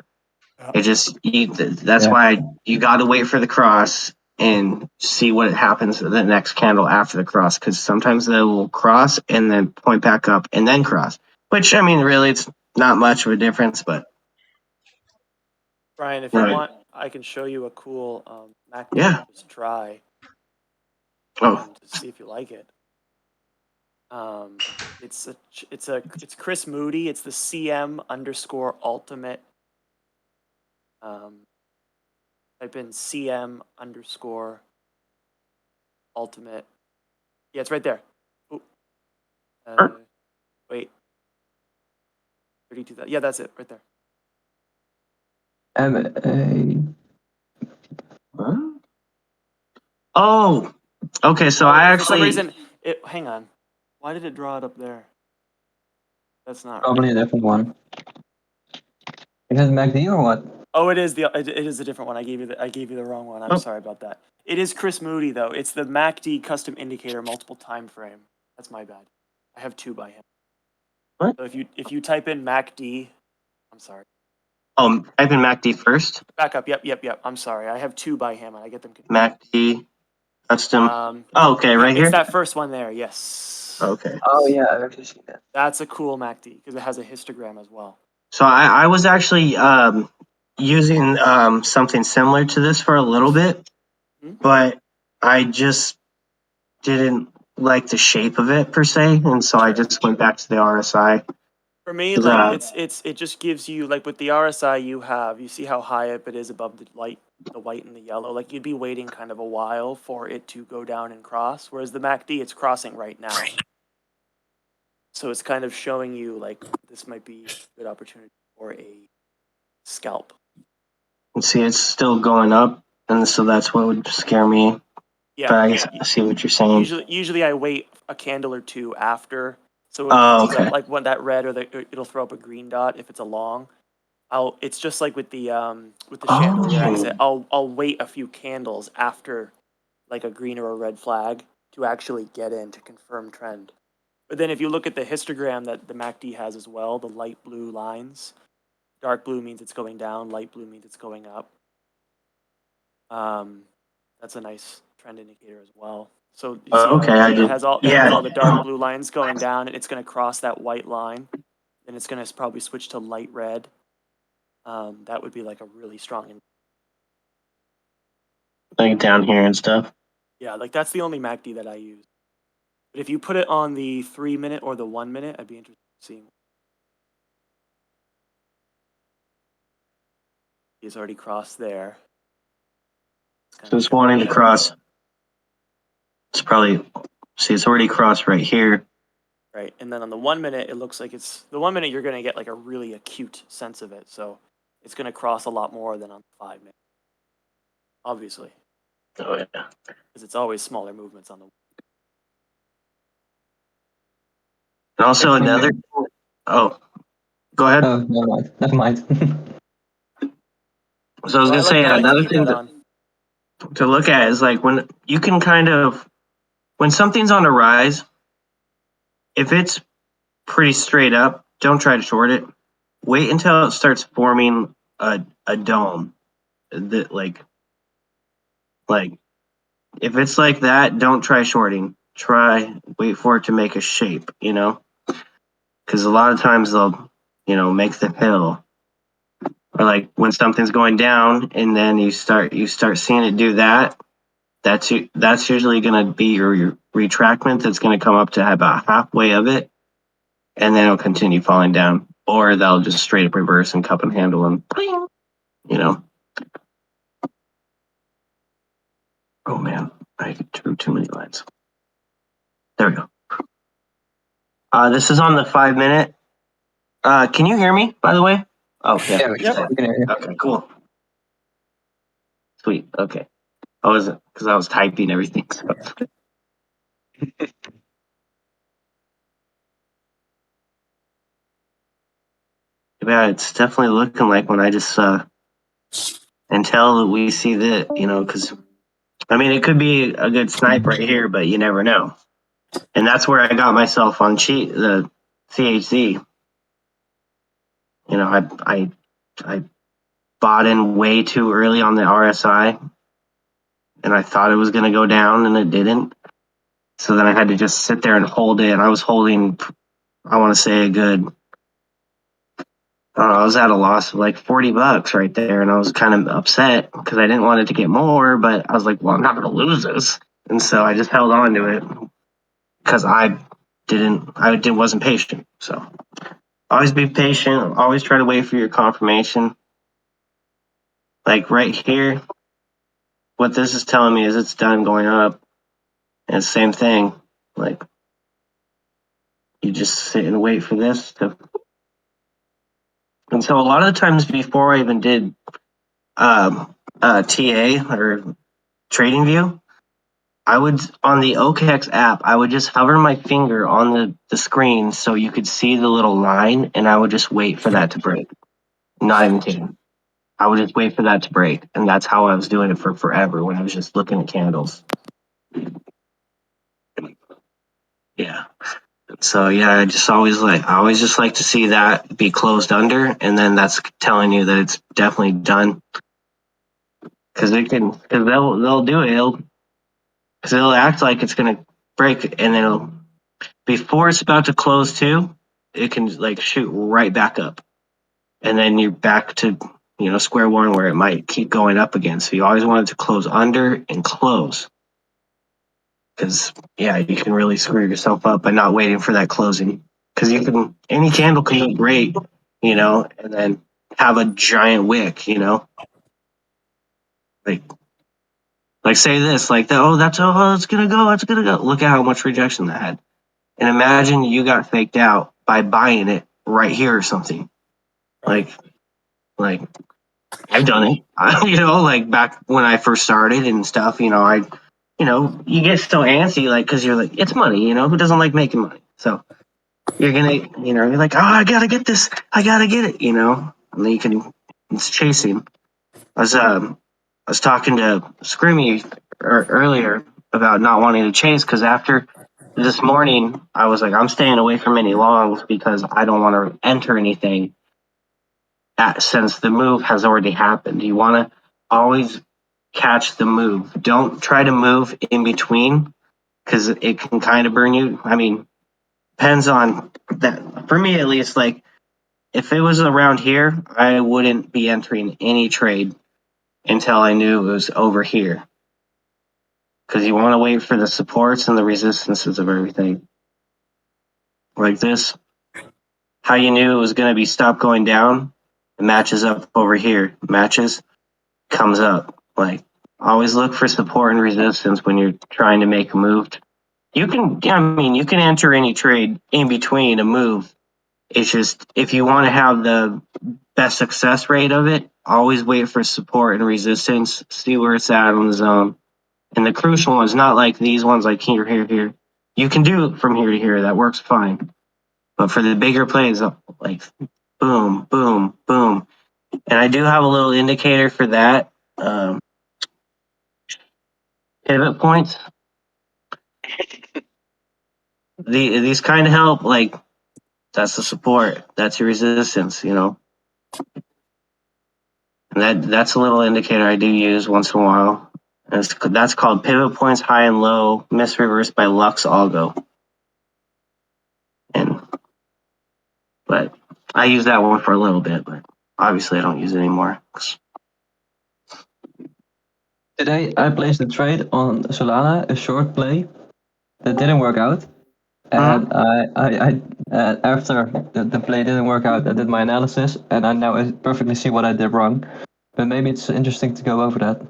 It just that's why you got to wait for the cross and see what happens to the next candle after the cross, because sometimes they will cross and then point back up and then cross. Which, I mean, really, it's not much of a difference, but. Brian, if you want, I can show you a cool MACD just try. To see if you like it. It's Chris Moody. It's the CM_ultimate Type in CM _ ultimate. Yeah, it's right there. Ooh. Wait. 32,000. Yeah, that's it right there. Oh, okay. So I actually. For some reason, hang on. Why did it draw it up there? That's not Probably right. a different one. Is it MACD or what? Oh, it is a different one. I gave you the wrong one. I'm sorry about that. It is Chris Moody though. It's the MACD custom indicator multiple time frame. That's my bad. I have 2 by him. What? So if you type in MACD, I'm sorry. Oh, type in MACD first. Back up. Yep. I'm sorry. I have 2 by him, and I get them confused. MACD custom. Okay, right here. It's that first one there. Yes. Okay. Oh yeah, I've actually seen that. That's a cool MACD because it has a histogram as well. So I was actually using something similar to this for a little bit, but I just didn't like the shape of it per se, and so I just went back to the RSI. For me, like it just gives you, like with the RSI you see how high up it is above the white and the yellow. Like you'd be waiting kind of a while for it to go down and cross, whereas the MACD it's crossing right now. So it's kind of showing you like this might be a good opportunity for a scalp. And see, it's still going up, and so that's what would scare me. Yeah. But I see what you're saying. Usually I wait a candle or 2 after. So okay. Like when that red it'll throw up a green dot if it's a long. It's just like with the chandelier exit. I'll wait a few candles after like a green or a red flag to actually get in to confirm trend. But then if you look at the histogram that the MACD has as well, the light blue lines, dark blue means it's going down, light blue means it's going up. That's a nice trend indicator as well. So you see okay, it has all the dark blue lines going down, and it's going to cross that white line. Then it's going to probably switch to light red. That would be like a really strong. Like down here and stuff. Yeah, like that's the only MACD that I use. But if you put it on the 3 minute or the 1 minute, I'd be interested in seeing. He's already crossed there. So it's wanting to cross. It's probably, see, it's already crossed right here. Right, and then on the 1 minute, it looks like it's the 1 minute you're going to get like a really acute sense of it. So it's going to cross a lot more than on the 5 minute. Obviously. Oh yeah. Because it's always smaller movements on the. And also another. Oh, go ahead. Oh, never mind. So I was gonna say another thing to look at is like when you can kind of, when something's on a rise, if it's pretty straight up, don't try to short it. Wait until it starts forming a dome. That like if it's like that, don't try shorting. Wait for it to make a shape, because a lot of times they'll, make the hill. Or like when something's going down and then you start seeing it do that, that's usually going to be your retractment that's going to come up to about halfway of it, and then it'll continue falling down, or they'll just straight up reverse and cup and handle and, Oh man, I drew too many lines. There we go. This is on the 5 minute. Can you hear me, by the way? Oh yeah. We can hear you. Okay, cool. Sweet. Okay. I wasn't, because I was typing everything. So. Yeah, it's definitely looking like when I just until we see that, because I mean it could be a good snipe right here, but you never know. And that's where I got myself on the CHZ. I bought in way too early on the RSI, and I thought it was going to go down, and it didn't. So then I had to just sit there and hold it. And I was holding, I want to say a good, I was at a loss of like $40 right there, and I was kind of upset because I didn't want it to get more, but I was like, well, I'm not going to lose this. And so I just held on to it because I wasn't patient. So always be patient. Always try to wait for your confirmation. like right here, what this is telling me is it's done going up. And same thing, like you just sit and wait for this to. And so a lot of the times before I even did TA or Trading View, I would on the OKX app, I would just hover my finger on the screen so you could see the little line, and I would just wait for that to break. Not even kidding. I would just wait for that to break, and that's how I was doing it for forever when I was just looking at candles. Yeah. So yeah, I always just like to see that be closed under, and then that's telling you that it's definitely done. Because they'll do it. Because they'll act like it's gonna break, and before it's about to close too, it can like shoot right back up, and then you're back to square one where it might keep going up again. So you always want it to close under and close. Because you can really screw yourself up by not waiting for that closing. Because any candle can look great, and then have a giant wick, like say this, like it's gonna go. Look at how much rejection that had, and imagine you got faked out by buying it right here or something, like I've done it, like back when I first started and stuff, you get so antsy, like, because you're like, it's money, who doesn't like making money? So you're gonna, you're like, oh, I gotta get this, I gotta get it, and then it's chasing. I was talking to Screamy earlier about not wanting to chase because after this morning, I was like, I'm staying away from any longs because I don't want to enter anything since the move has already happened. You want to always catch the move. Don't try to move in between because it can kind of burn you. I mean, depends on that. For me, at least, like if it was around here, I wouldn't be entering any trade until I knew it was over here. Because you want to wait for the supports and the resistances of everything. Like this, how you knew it was going to be stopped going down, it matches up over here. Matches, comes up. Like, always look for support and resistance when you're trying to make a move. You can enter any trade in between a move. It's just, if you want to have the best success rate of it, always wait for support and resistance, see where it's at on the zone. And the crucial ones, not like these ones like here, here, here. You can do it from here to here. That works fine. But for the bigger plays, like boom, boom, boom. And I do have a little indicator for that. Pivot points. These kind of help. Like, that's the support. That's your resistance, And that's a little indicator I do use once in a while. That's called pivot points, high and low, misreversed by Lux Algo. But I use that one for a little bit, but obviously I don't use it anymore. Today I placed a trade on Solana, a short play that didn't work out. And I after the play didn't work out, I did my analysis, and I now perfectly see what I did wrong. But maybe it's interesting to go over that.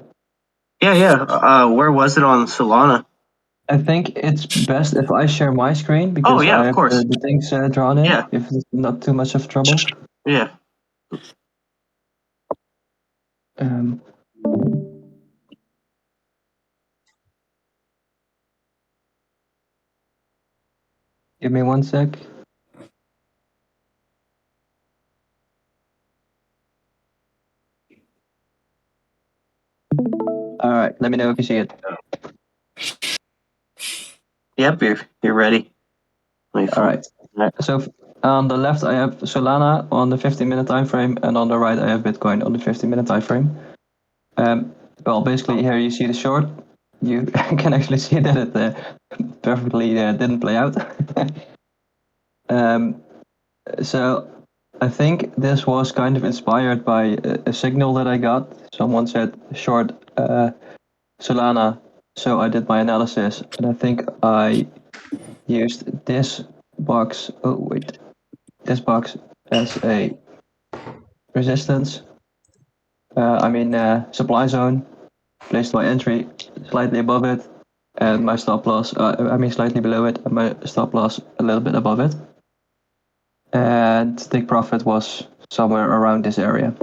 Yeah. Where was it on Solana? I think it's best if I share my screen because I have the things drawn in. Yeah. If it's not too much of trouble. Yeah. Give me 1 sec. All right, let me know if you see it. Yep, you're ready. All right. So on the left I have Solana on the 15-minute time frame, and on the right I have Bitcoin on the 15-minute time frame. Well, basically here you see the short. You can actually see that it perfectly didn't play out. So I think this was kind of inspired by a signal that I got. Someone said short Solana, so I did my analysis, and I think I used this box. This box as a resistance, supply zone, placed my entry slightly above it, and my stop loss, slightly below it, and my stop loss a little bit above it. And take profit was somewhere around this area.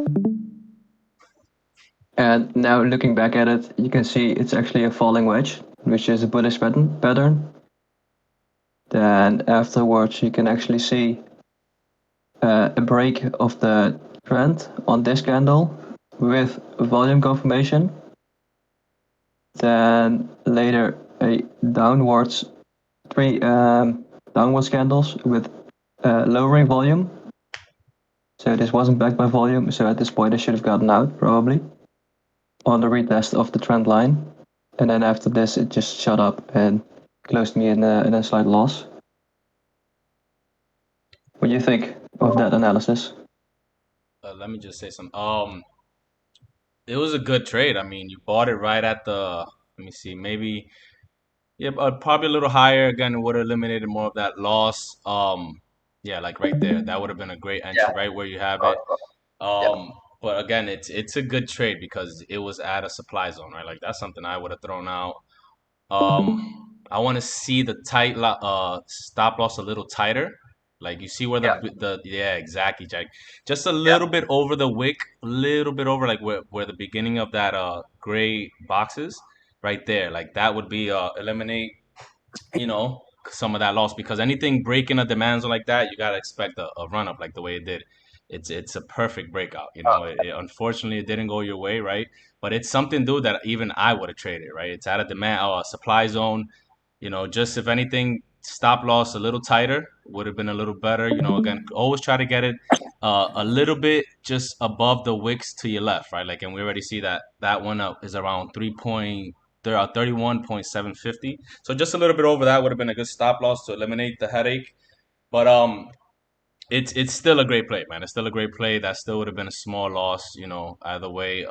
And now looking back at it, you can see it's actually a falling wedge, which is a bullish pattern. Then afterwards, you can actually see a break of the trend on this candle with volume confirmation. Then later three downwards candles with lowering volume. So this wasn't backed by volume, so at this point I should have gotten out probably on the retest of the trend line. And then after this it just shut up and closed me in a slight loss. What do you think of that analysis? Let me just say something. It was a good trade. I mean, you bought it right at the. Let me see, maybe. Yeah, probably a little higher. Again, it would have eliminated more of that loss. Yeah, like right there, that would have been a great entry, right where you have it. But again, it's a good trade because it was at a supply zone, right? Like that's something I would have thrown out. I want to see the stop loss a little tighter. Like you see where the exactly, Jack. Just a little bit over the wick, a little bit over like where the beginning of that gray box is, right there. Like that would be eliminate, some of that loss because anything breaking a demand zone like that, you gotta expect a run up like the way it did. It's a perfect breakout. Unfortunately it didn't go your way, right? But it's something, dude, that even I would have traded, right? It's at a demand supply zone. Just if anything, stop loss a little tighter would have been a little better. Again, always try to get it a little bit just above the wicks to your left, right? Like, and we already see that one up is around 31.750. So just a little bit over that would have been a good stop loss to eliminate the headache. But it's still a great play, man. It's still a great play. That still would have been a small loss, either way.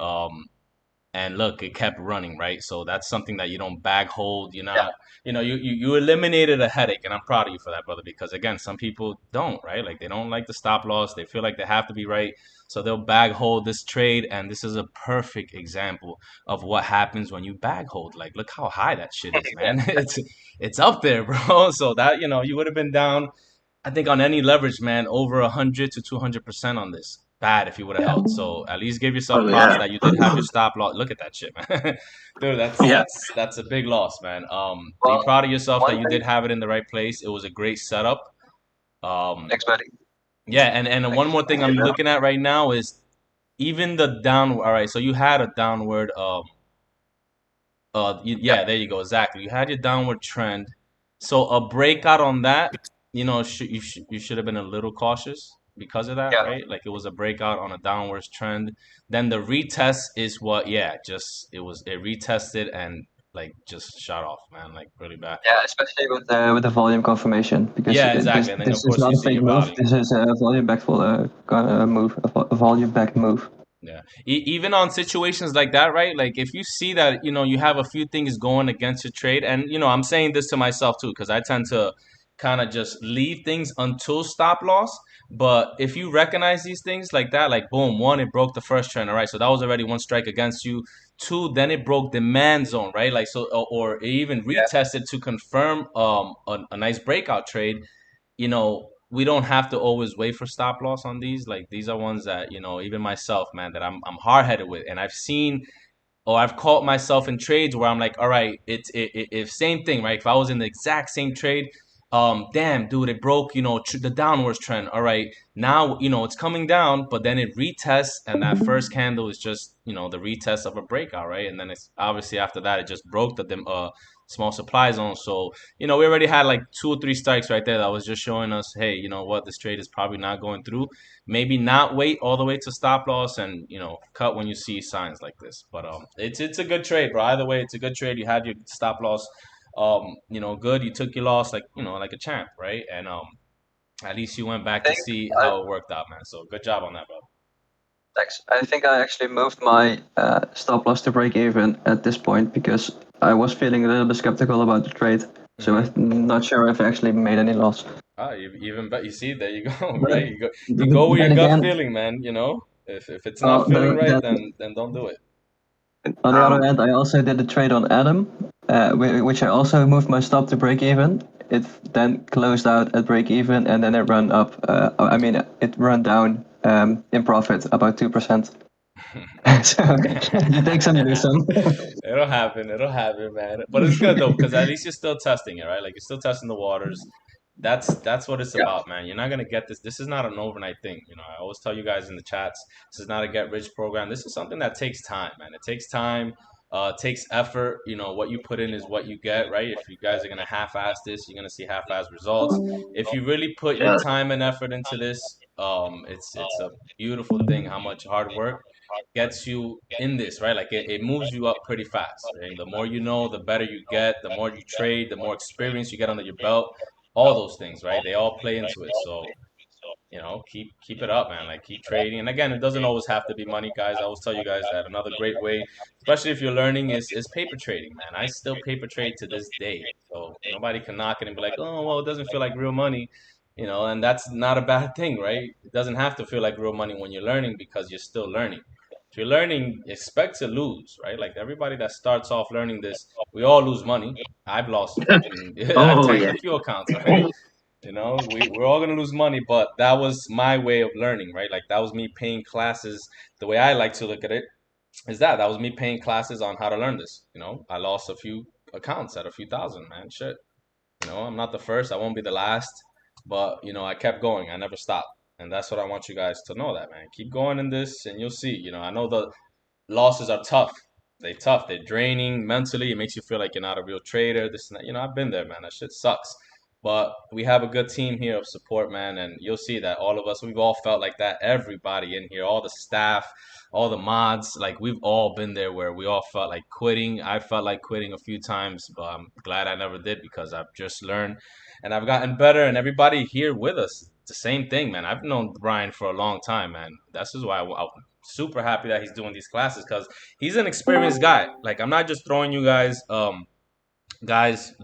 And look, it kept running, right? So that's something that you don't bag hold. You're not, you eliminated a headache, and I'm proud of you for that, brother. Because again, some people don't, right? Like they don't like the stop loss. They feel like they have to be right, so they'll bag hold this trade. And this is a perfect example of what happens when you bag hold. Like, look how high that shit is, man. It's up there, bro. So that you would have been down. I think on any leverage, man, over 100 to 200% on this. Bad if you would have held. So at least give yourself props that you did have your stop loss. Look at that shit, man. Dude, that's a big loss, man. Be proud of yourself that you did have it in the right place. It was a great setup. Thanks, buddy. Yeah, and one more thing I'm looking at right now is even the downward. All right, so you had a downward. There you go. Exactly. You had your downward trend. So a breakout on that, you should have been a little cautious because of that, right? Like it was a breakout on a downwards trend. Then the retest is it retested and like just shot off, man, like really bad. Yeah, especially with the volume confirmation because exactly. And then this of course is not you a see fake your move. rally. This is a volume back move, a volume back move. Yeah. Even on situations like that, right? Like if you see that, you have a few things going against your trade, and I'm saying this to myself too, because I tend to kind of just leave things until stop loss. But if you recognize these things like that, like boom, one, it broke the first trend, all right? So that was already one strike against you. Two, then it broke demand zone, right? Like so, or it even retested to confirm a nice breakout trade. We don't have to always wait for stop loss on these. Like these are ones that, even myself, man, that I'm hard headed with. And I've caught myself in trades where I'm like, all right, if same thing, right? If I was in the exact same trade, damn, dude, it broke, the downwards trend. All right, now, it's coming down, but then it retests, and that first candle is just, the retest of a breakout, right? And then it's obviously after that, it just broke the small supply zone. So, we already had like 2 or 3 strikes right there that was just showing us, hey, you know what, this trade is probably not going through. Maybe not wait all the way to stop loss and cut when you see signs like this. But it's a good trade, bro. Either way, it's a good trade. You had your stop loss, good. You took your loss like a champ, right? And at least you went back to see how it worked out, man. So good job on that, bro. Thanks. I think I actually moved my stop loss to break even at this point because I was feeling a little bit skeptical about the trade. So I'm not sure if I actually made any loss. You even bet. You see, there you go, right? You go with your gut feeling, man. If it's not Well, feeling right, then don't do it. on the other hand, I also did a trade on Adam, which I also moved my stop to break even. It then closed out at break even, and then it ran up. It ran down in profit about 2%. So you take some, you lose some. It'll happen. It'll happen, man. But it's good though, because at least you're still testing it, right? Like you're still testing the waters. That's what it's about, man. You're not gonna get this. This is not an overnight thing. You know, I always tell you guys in the chats, this is not a get rich program. This is something that takes time, man. It takes time. It takes effort. You know, what you put in is what you get, right? If you guys are gonna half-ass this, you're gonna see half-ass results. If you really put your time and effort into this, it's a beautiful thing. How much hard work gets you in this, right? Like it moves you up pretty fast, right? The more you know, the better you get, the more you trade, the more experience you get under your belt, all those things, right? They all play into it. So, you know, keep it up, man. Like keep trading. And again, it doesn't always have to be money, guys. I always tell you guys that another great way, especially if you're learning, is paper trading, man. I still paper trade to this day. So nobody can knock it and be like, oh well, it doesn't feel like real money. You know, and that's not a bad thing, right? It doesn't have to feel like real money when you're learning because you're still learning. If you're learning, expect to lose, right? Like everybody that starts off learning this, we all lose money. I've lost fucking, I've Oh tanked yeah. a few accounts, right? You know, we're all gonna lose money, but that was my way of learning, right? Like that was me paying classes. The way I like to look at it is that was me paying classes on how to learn this. You know, I lost a few accounts at a few thousand, man. Shit. You know, I'm not the first. I won't be the last. But you know, I kept going. I never stopped, and that's what I want you guys to know. That man, keep going in this, and you'll see. You know, I know the losses are tough. They tough. They're draining mentally. It makes you feel like you're not a real trader. This and that. You know, I've been there, man. That shit sucks. But we have a good team here of support, man, and you'll see that all of us, we've all felt like that. Everybody in here, all the staff, all the mods, like we've all been there where we all felt like quitting. I felt like quitting a few times, but I'm glad I never did because I've just learned and I've gotten better. And everybody here with us, it's the same thing, man. I've known Brian for a long time, man. That's just why I'm super happy that he's doing these classes because he's an experienced guy. Like I'm not just throwing you guys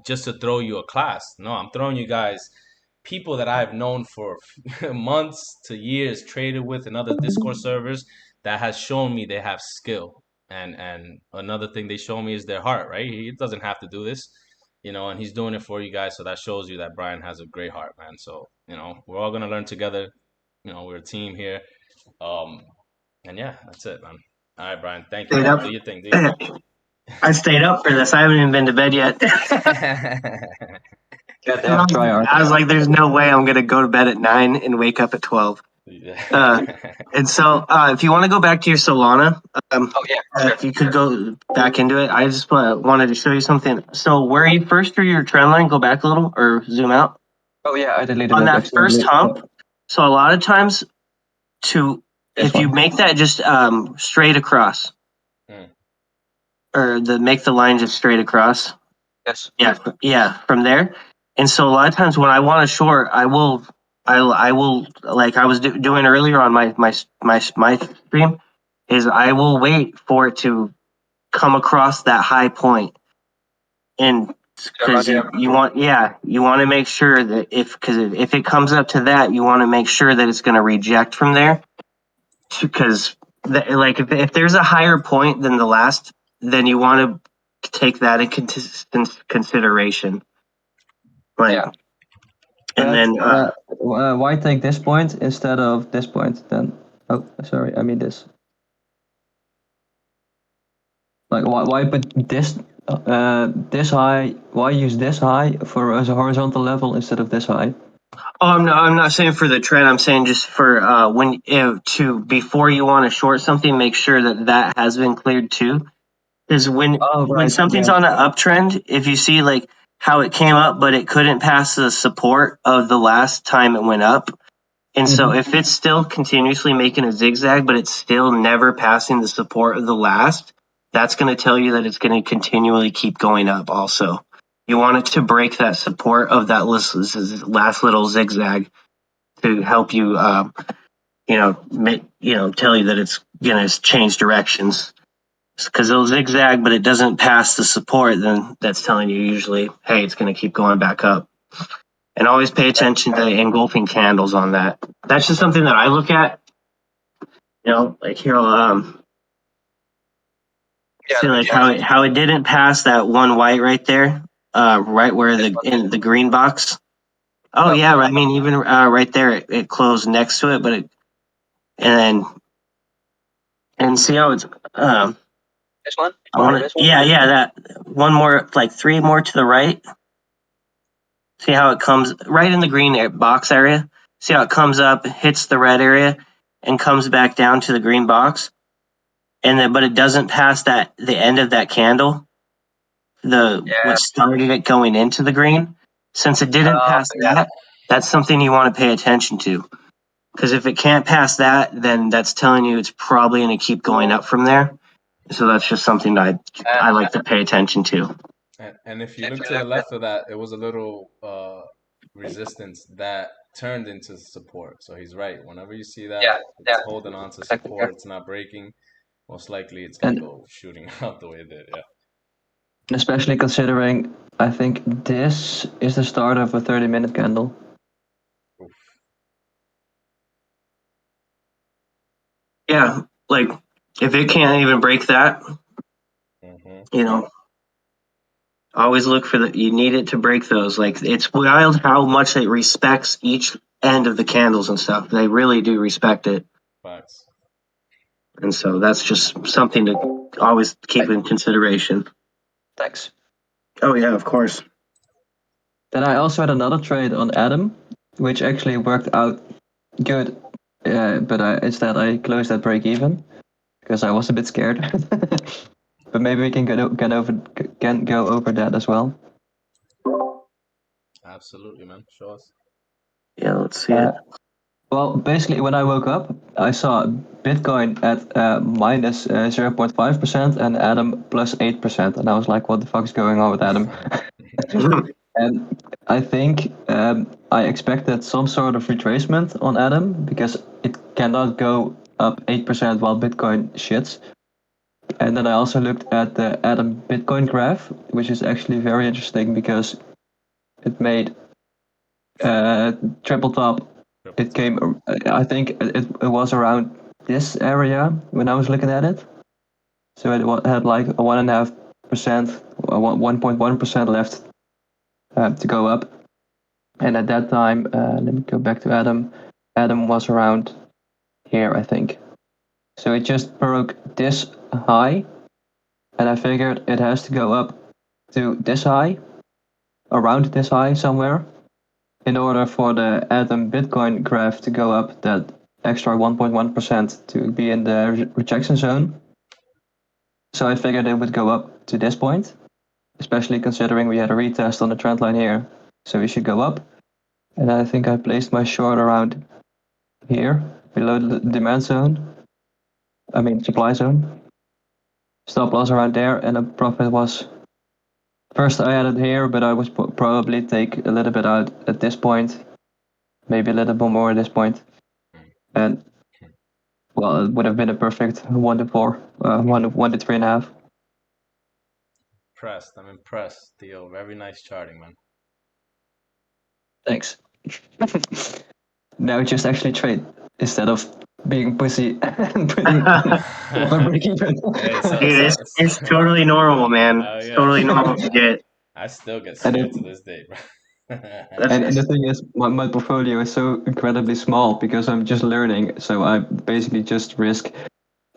just to throw you a class. No, I'm throwing you guys people that I've known for months to years, traded with in other Discord servers that has shown me they have skill. And another thing they show me is their heart, right? He doesn't have to do this, you know, and he's doing it for you guys. So that shows you that Brian has a great heart, man. So, you know, we're all gonna learn together. You know, we're a team here. Um, and yeah, that's it, man. All right, Brian. Thank you, Stayed man. up. Do your thing. Do your thing. I stayed up for this. I haven't even been to bed yet. Yeah, they have to try hard. I was like, "There's no way I'm gonna go to bed at 9 and wake up at 12." And so, if you want to go back to your Solana, if you could go back into it, I just wanted to show you something. So, where you first drew your trend line, go back a little or zoom out Oh yeah, I deleted on it that first accidentally. hump. So, a lot of times, if you make that just straight across, or make the line just straight across. Yes. Yeah, from there. And so a lot of times when I want to short, I will like I was doing earlier on my stream, is I will wait for it to come across that high point, and because you want to make sure that if it comes up to that, you want to make sure that it's going to reject from there, because like if there's a higher point than the last, then you want to take that in consideration. Like, Yeah. and then Why take this point instead of this point then? Oh, sorry, I mean this. Like why put this this high? Why use this high for as a horizontal level instead of this high? Oh, I'm not saying for the trend. I'm saying just for before you want to short something, make sure that has been cleared too. Because when something's on an uptrend, if you see like how it came up, but it couldn't pass the support of the last time it went up, and so if it's still continuously making a zigzag, but it's still never passing the support of the last, that's going to tell you that it's going to continually keep going up. Also, you want it to break that support of that last little zigzag to help you, tell you that it's going to change directions. Because it'll zigzag, but it doesn't pass the support, then that's telling you usually, hey, it's going to keep going back up. And always pay attention to the engulfing candles on that. That's just something that I look at. Like here, see like how it didn't pass that one white right there, right where in the green box. Oh yeah, I mean even right there, it closed next to it, but and see how it's This one? yeah, that one more, like three more to the right. See how it comes right in the green box area. See how it comes up, hits the red area, and comes back down to the green box, and then but it doesn't pass the end of that candle. What started it going into the green. Since it didn't pass that, that's something you want to pay attention to. Because if it can't pass that, then that's telling you it's probably going to keep going up from there. So that's just something that I like to pay attention to. And if you look to the left of that, it was a little resistance that turned into support. So he's right. Whenever you see that, it's holding on to support, it's not breaking. Most likely, it's gonna And go shooting out the way it did. Yeah. especially considering, I think this is the start of a 30-minute candle. Oof. Yeah, like if it can't even break that, Mm-hmm. always look for you need it to break those. Like it's wild how much it respects each end of the candles and stuff. They really do respect it. Facts. And so that's just something to always keep in consideration. Thanks. Oh yeah, of course. Then I also had another trade on Adam, which actually worked out good. But instead I closed at break even because I was a bit scared. But maybe we can go over that as well. Absolutely, man. Show us. Yeah, let's see it. Well, basically, when I woke up, I saw Bitcoin at minus 0.5% and Adam plus 8%. And I was like, what the fuck is going on with Adam? And I think I expected some sort of retracement on Adam because it cannot go up 8% while Bitcoin shits. And then I also looked at the Adam Bitcoin graph, which is actually very interesting because it made triple top. It came, I think it was around this area when I was looking at it. So it had like a 1.5%, 1.1% left to go up. And at that time, let me go back to Adam. Adam was around here, I think. So it just broke this high, and I figured it has to go up to this high, around this high somewhere, in order for the Atom Bitcoin graph to go up that extra 1.1% to be in the rejection zone. So I figured it would go up to this point, especially considering we had a retest on the trend line here. So we should go up. And I think I placed my short around here, below the demand zone. I mean, supply zone. Stop loss around there, and the profit was. First I added here, but I would probably take a little bit out at this point. Maybe a little bit more at this point. And, well, it would have been a perfect 1 to 4, 1 to 3.5. I'm impressed, Theo. Very nice charting, man. Thanks. Now just actually trade instead of being pussy and putting break even. Dude, it's totally normal, man. It's totally normal to get. I still get scared to this day, bro. And the thing is, my portfolio is so incredibly small because I'm just learning. So I basically just risk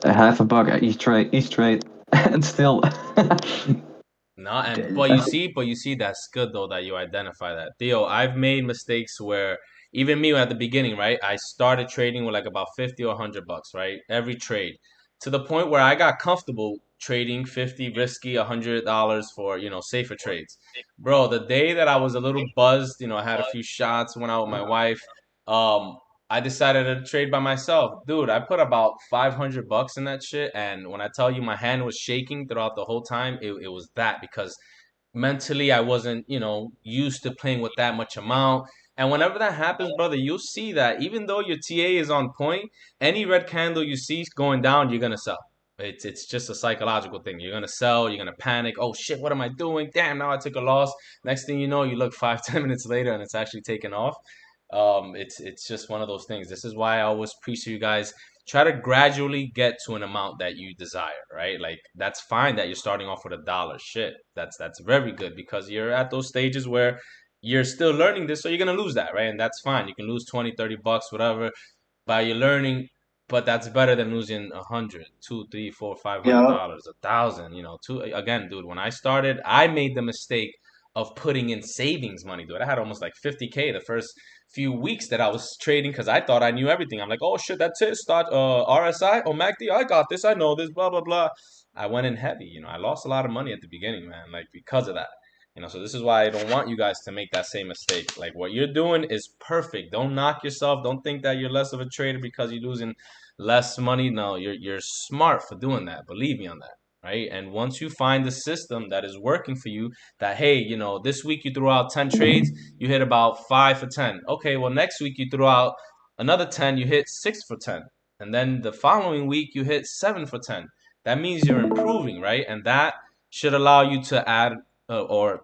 a half a buck at each trade, and still. But you see, that's good though that you identify that. Theo, I've made mistakes where even me at the beginning, right? I started trading with like about 50 or $100, right? Every trade. To the point where I got comfortable trading 50 risky, $100 for, safer trades. Bro, the day that I was a little buzzed, I had a few shots, went out with my wife. Um, I decided to trade by myself. Dude, I put about $500 in that shit. And when I tell you my hand was shaking throughout the whole time, it was that because mentally I wasn't, used to playing with that much amount. And whenever that happens, brother, you'll see that even though your TA is on point, any red candle you see going down, you're gonna sell. It's just a psychological thing. You're gonna sell. You're gonna panic. Oh shit, what am I doing? Damn, now I took a loss. Next thing you know, you look 5, 10 minutes later, and it's actually taken off. It's just one of those things. This is why I always preach to you guys. try to gradually get to an amount that you desire, right? Like that's fine that you're starting off with $1. Shit, that's very good because you're at those stages where you're still learning this, so you're gonna lose that, right? And that's fine. You can lose 20, 30 bucks, whatever, by your learning, but that's better than losing 100, $200, $300, $400, $500, 1,000. Again, dude. When I started, I made the mistake of putting in savings money, dude. I had almost like 50K the first few weeks that I was trading because I thought I knew everything. I'm like, oh shit, that's it. Start RSI or MACD. I got this. I know this. Blah blah blah. I went in heavy. I lost a lot of money at the beginning, man. Like because of that. So this is why I don't want you guys to make that same mistake. Like what you're doing is perfect. Don't knock yourself. Don't think that you're less of a trader because you're losing less money. No, you're smart for doing that. Believe me on that. Right. And once you find the system that is working for you, that hey, this week you threw out 10 trades, you hit about 5 for 10. Okay, well next week you threw out another 10, you hit 6 for 10. And then the following week you hit 7 for 10. That means you're improving, right? And that should allow you to add to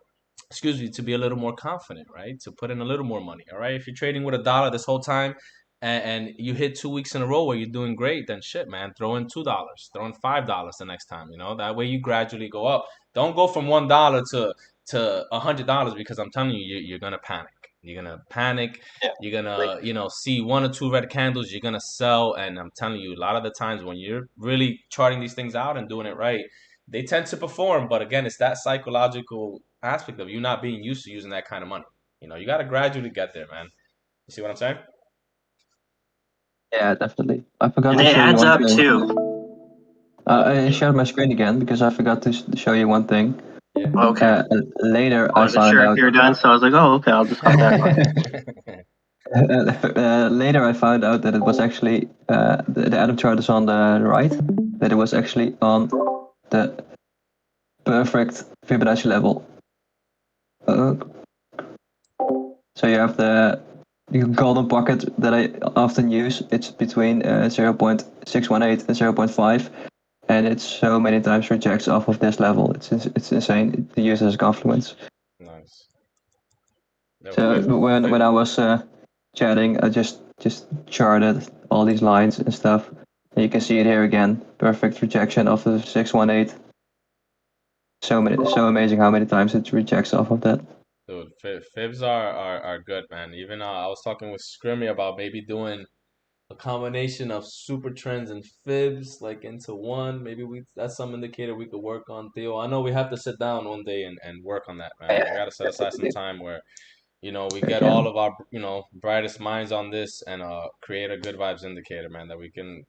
be a little more confident, right? To put in a little more money, all right? If you're trading with $1 this whole time and you hit 2 weeks in a row where you're doing great, then shit, man, throw in $2, throw in $5 the next time, that way you gradually go up. Don't go from $1 to $100 because I'm telling you, you're gonna panic. You're gonna panic. Yeah. You're gonna, see 1 or 2 red candles. You're gonna sell, and I'm telling you, a lot of the times when you're really charting these things out and doing it right, they tend to perform. But again, it's that psychological aspect of you not being used to using that kind of money. You got to gradually get there, man. You see what I'm saying? Yeah, definitely. I forgot And to it show you adds one up thing. too. I shared my screen again because I forgot to show you one thing. Yeah. Okay. Later, I I wasn't found sure out. if you were done, so I was like, oh, okay, I'll just hop back on. Later, I found out that it was actually the Adam chart is on the right. That it was actually on the perfect Fibonacci level. So you have the golden pocket that I often use. It's between 0.618 and 0.5, and it so many times rejects off of this level. It's insane to use as a confluence. Nice. So when I was chatting, I just charted all these lines and stuff. And you can see it here again. Perfect rejection of the 618. So amazing how many times it rejects off of that. Dude, fibs are good, man. Even I was talking with Scrimmy about maybe doing a combination of super trends and fibs like into one. Maybe that's some indicator we could work on, Theo. I know we have to sit down one day and work on that, man. I gotta set aside some time where we get all of our brightest minds on this and create a good vibes indicator, man, that we can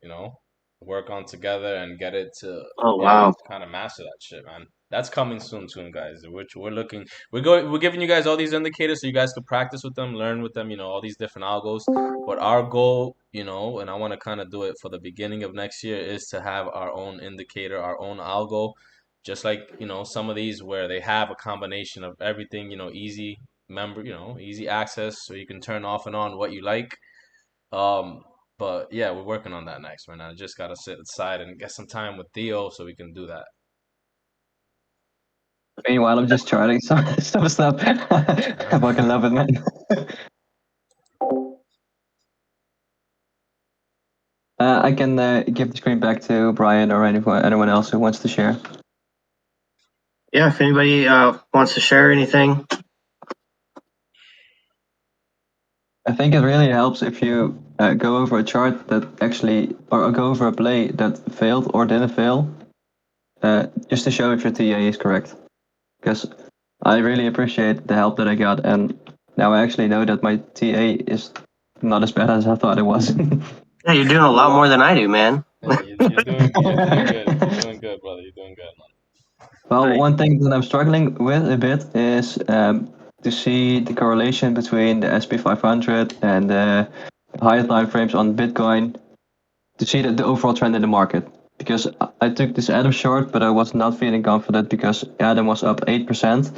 work on together and get it to Wow. kind of master that shit, man. That's coming soon, guys. Which we're giving you guys all these indicators so you guys can practice with them, learn with them, all these different algos. But our goal, and I want to kind of do it for the beginning of next year, is to have our own indicator, our own algo, just like some of these where they have a combination of everything, easy easy access so you can turn off and on what you like. But yeah, we're working on that next, man. I just gotta sit aside and get some time with Theo so we can do that. Meanwhile, I'm just charting some stuff. I fucking love it, man. I can give the screen back to Brian or anyone else who wants to share. Yeah, if anybody wants to share anything. I think it really helps if you go over a chart that actually, or go over a play that failed or didn't fail, just to show if your TA is correct. Because I really appreciate the help that I got, and now I actually know that my TA is not as bad as I thought it was. Yeah, you're doing a lot more than I do, man. Yeah, you're doing good. You're doing good, brother. You're doing good, man. Well, one thing that I'm struggling with a bit is to see the correlation between the SP 500 and the higher time frames on Bitcoin, to see the overall trend in the market. Because I took this Adam short, but I was not feeling confident because Adam was up 8%.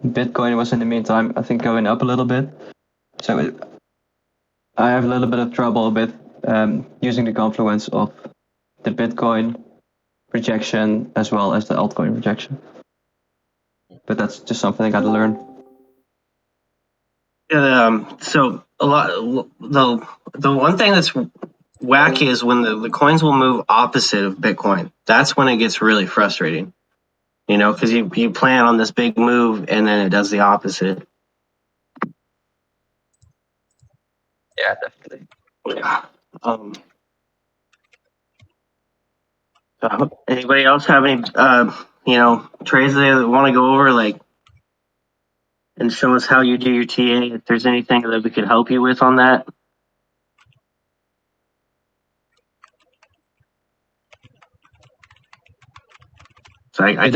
Bitcoin was in the meantime, I think, going up a little bit. So I have a little bit of trouble with using the confluence of the Bitcoin rejection as well as the altcoin rejection. But that's just something I got to learn. So a lot. The one thing that's wacky is when the coins will move opposite of Bitcoin. That's when it gets really frustrating. You know, because you plan on this big move and then it does the opposite. Yeah, definitely. Anybody else have any trades they want to go over, like, and show us how you do your TA? If there's anything that we could help you with on that. So You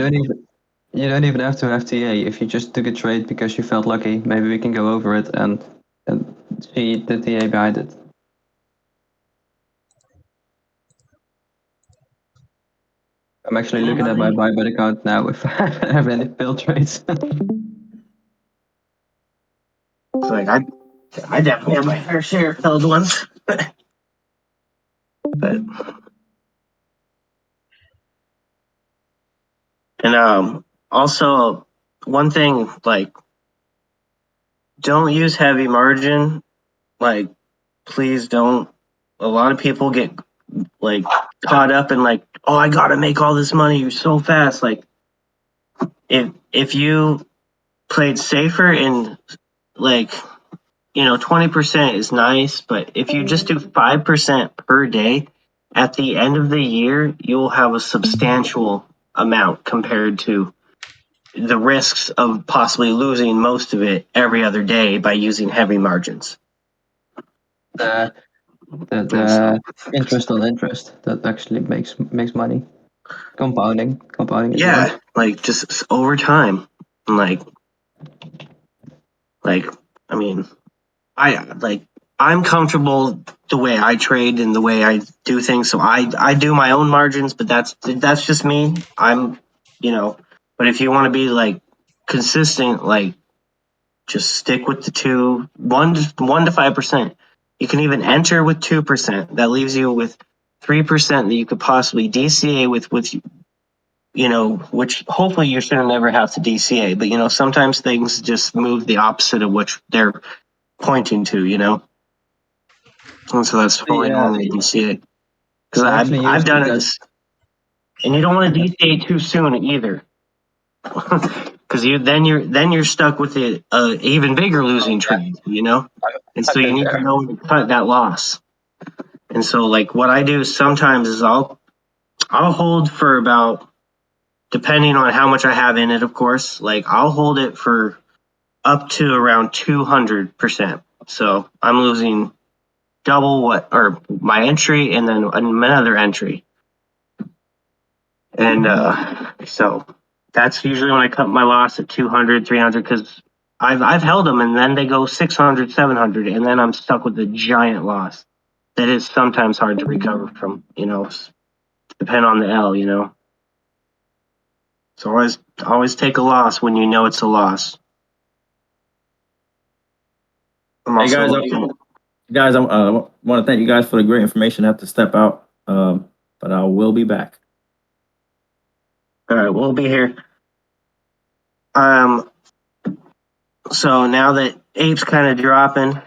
don't even have to have TA. If you just took a trade because you felt lucky, maybe we can go over it and see the TA behind it. I'm actually looking at my Vibez account now if I have any failed trades. It's like I definitely have my fair share of failed ones. But and also one thing, like, don't use heavy margin. Like, please don't. A lot of people get like caught up in like, oh, I gotta make all this money so fast. Like, if you played safer and like, 20% is nice, but if you just do 5% per day, at the end of the year, you'll have a substantial amount compared to the risks of possibly losing most of it every other day by using heavy margins. The interest on interest that actually makes money. Compounding. Yeah, like just over time. Like I mean, I'm comfortable the way I trade and the way I do things. So I do my own margins, but that's just me. But if you want to be like consistent, like, just stick with the 1 to 5%. You can even enter with 2%. That leaves you with 3% that you could possibly DCA with, which hopefully you should never have to DCA. But sometimes things just move the opposite of what they're pointing to. And so that's totally normal to DCA. Because I've done it, and you don't want to DCA too soon either. Because then you're stuck with an even bigger losing trade, and so you need to know when to cut that loss. And so, like, what I do sometimes is I'll hold for about, depending on how much I have in it, of course, like, I'll hold it for up to around 200%. So I'm losing double or my entry and then another entry. And so that's usually when I cut my loss at 200, 300, because I've held them and then they go 600, 700, and then I'm stuck with a giant loss that is sometimes hard to recover from, depend on the L. So always take a loss when you know it's a loss. Hey guys, I want to thank you guys for the great information. I have to step out, but I will be back. All right, we'll be here. So now that Ape's kind of dropping,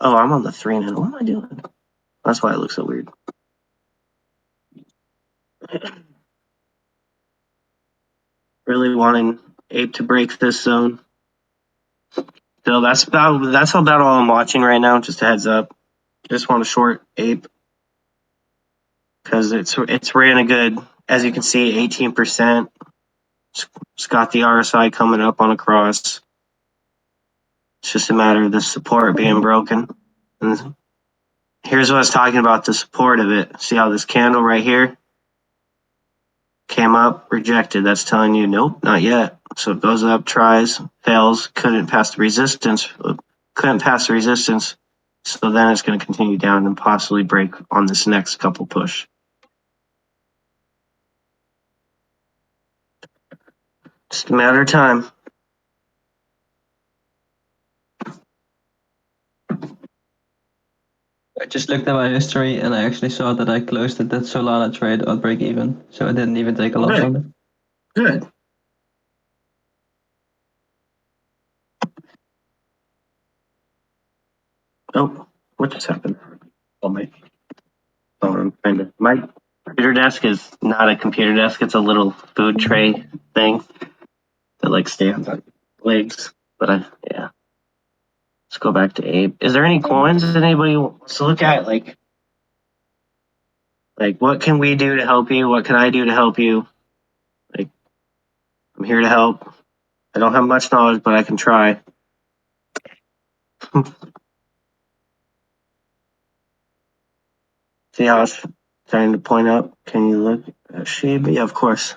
oh, I'm on the 3 now. What am I doing? That's why it looks so weird. Really wanting Ape to break this zone. So that's about all I'm watching right now. Just a heads up. Just want to short Ape because it's ran a good, as you can see, 18%. It's got the RSI coming up on a cross. It's just a matter of the support being broken. And here's what I was talking about, the support of it. See how this candle right here came up, rejected. That's telling you, nope, not yet. So it goes up, tries, fails, couldn't pass the resistance. So then it's going to continue down and possibly break on this next couple push. Just a matter of time. I just looked at my history and I actually saw that I closed that Solana trade at break even, so I didn't even take a loss on it. Good. Oh, what just happened? Oh my. So I'm trying to. My computer desk is not a computer desk. It's a little food tray thing that like stands on legs. But yeah. Let's go back to Abe. Is there any coins that anybody wants to look at? Like what can we do to help you? What can I do to help you? Like, I'm here to help. I don't have much knowledge, but I can try. See how it's trying to point up? Can you look at Shib? Yeah, of course.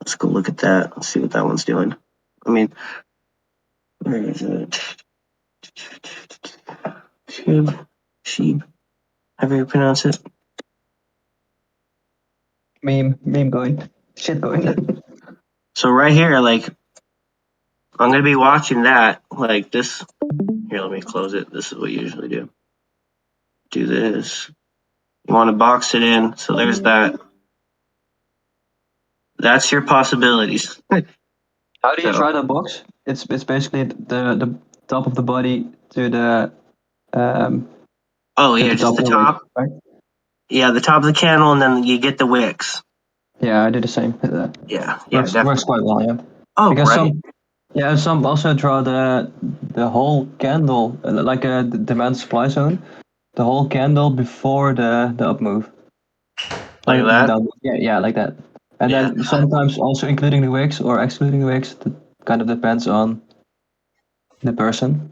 Let's go look at that. Let's see what that one's doing. I mean, where is it? Sheep. However you pronounce it. Meme going. Shit going. So right here, like, I'm gonna be watching that. Like this. Here, let me close it. This is what you usually do. Do this. You want to box it in. So there's that. That's your possibilities. How do you try the box? It's basically the top of the body to the Oh yeah, just the of top. wick, right? Yeah, the top of the candle, and then you get the wicks. Yeah, I do the same. Yeah, Works definitely. quite well, yeah. Oh, Because right. some also draw the whole candle like a demand supply zone, the whole candle before the up move. Like that? Yeah, like that. And Yeah. then sometimes also including the wicks or excluding the wicks. That kind of depends on the person.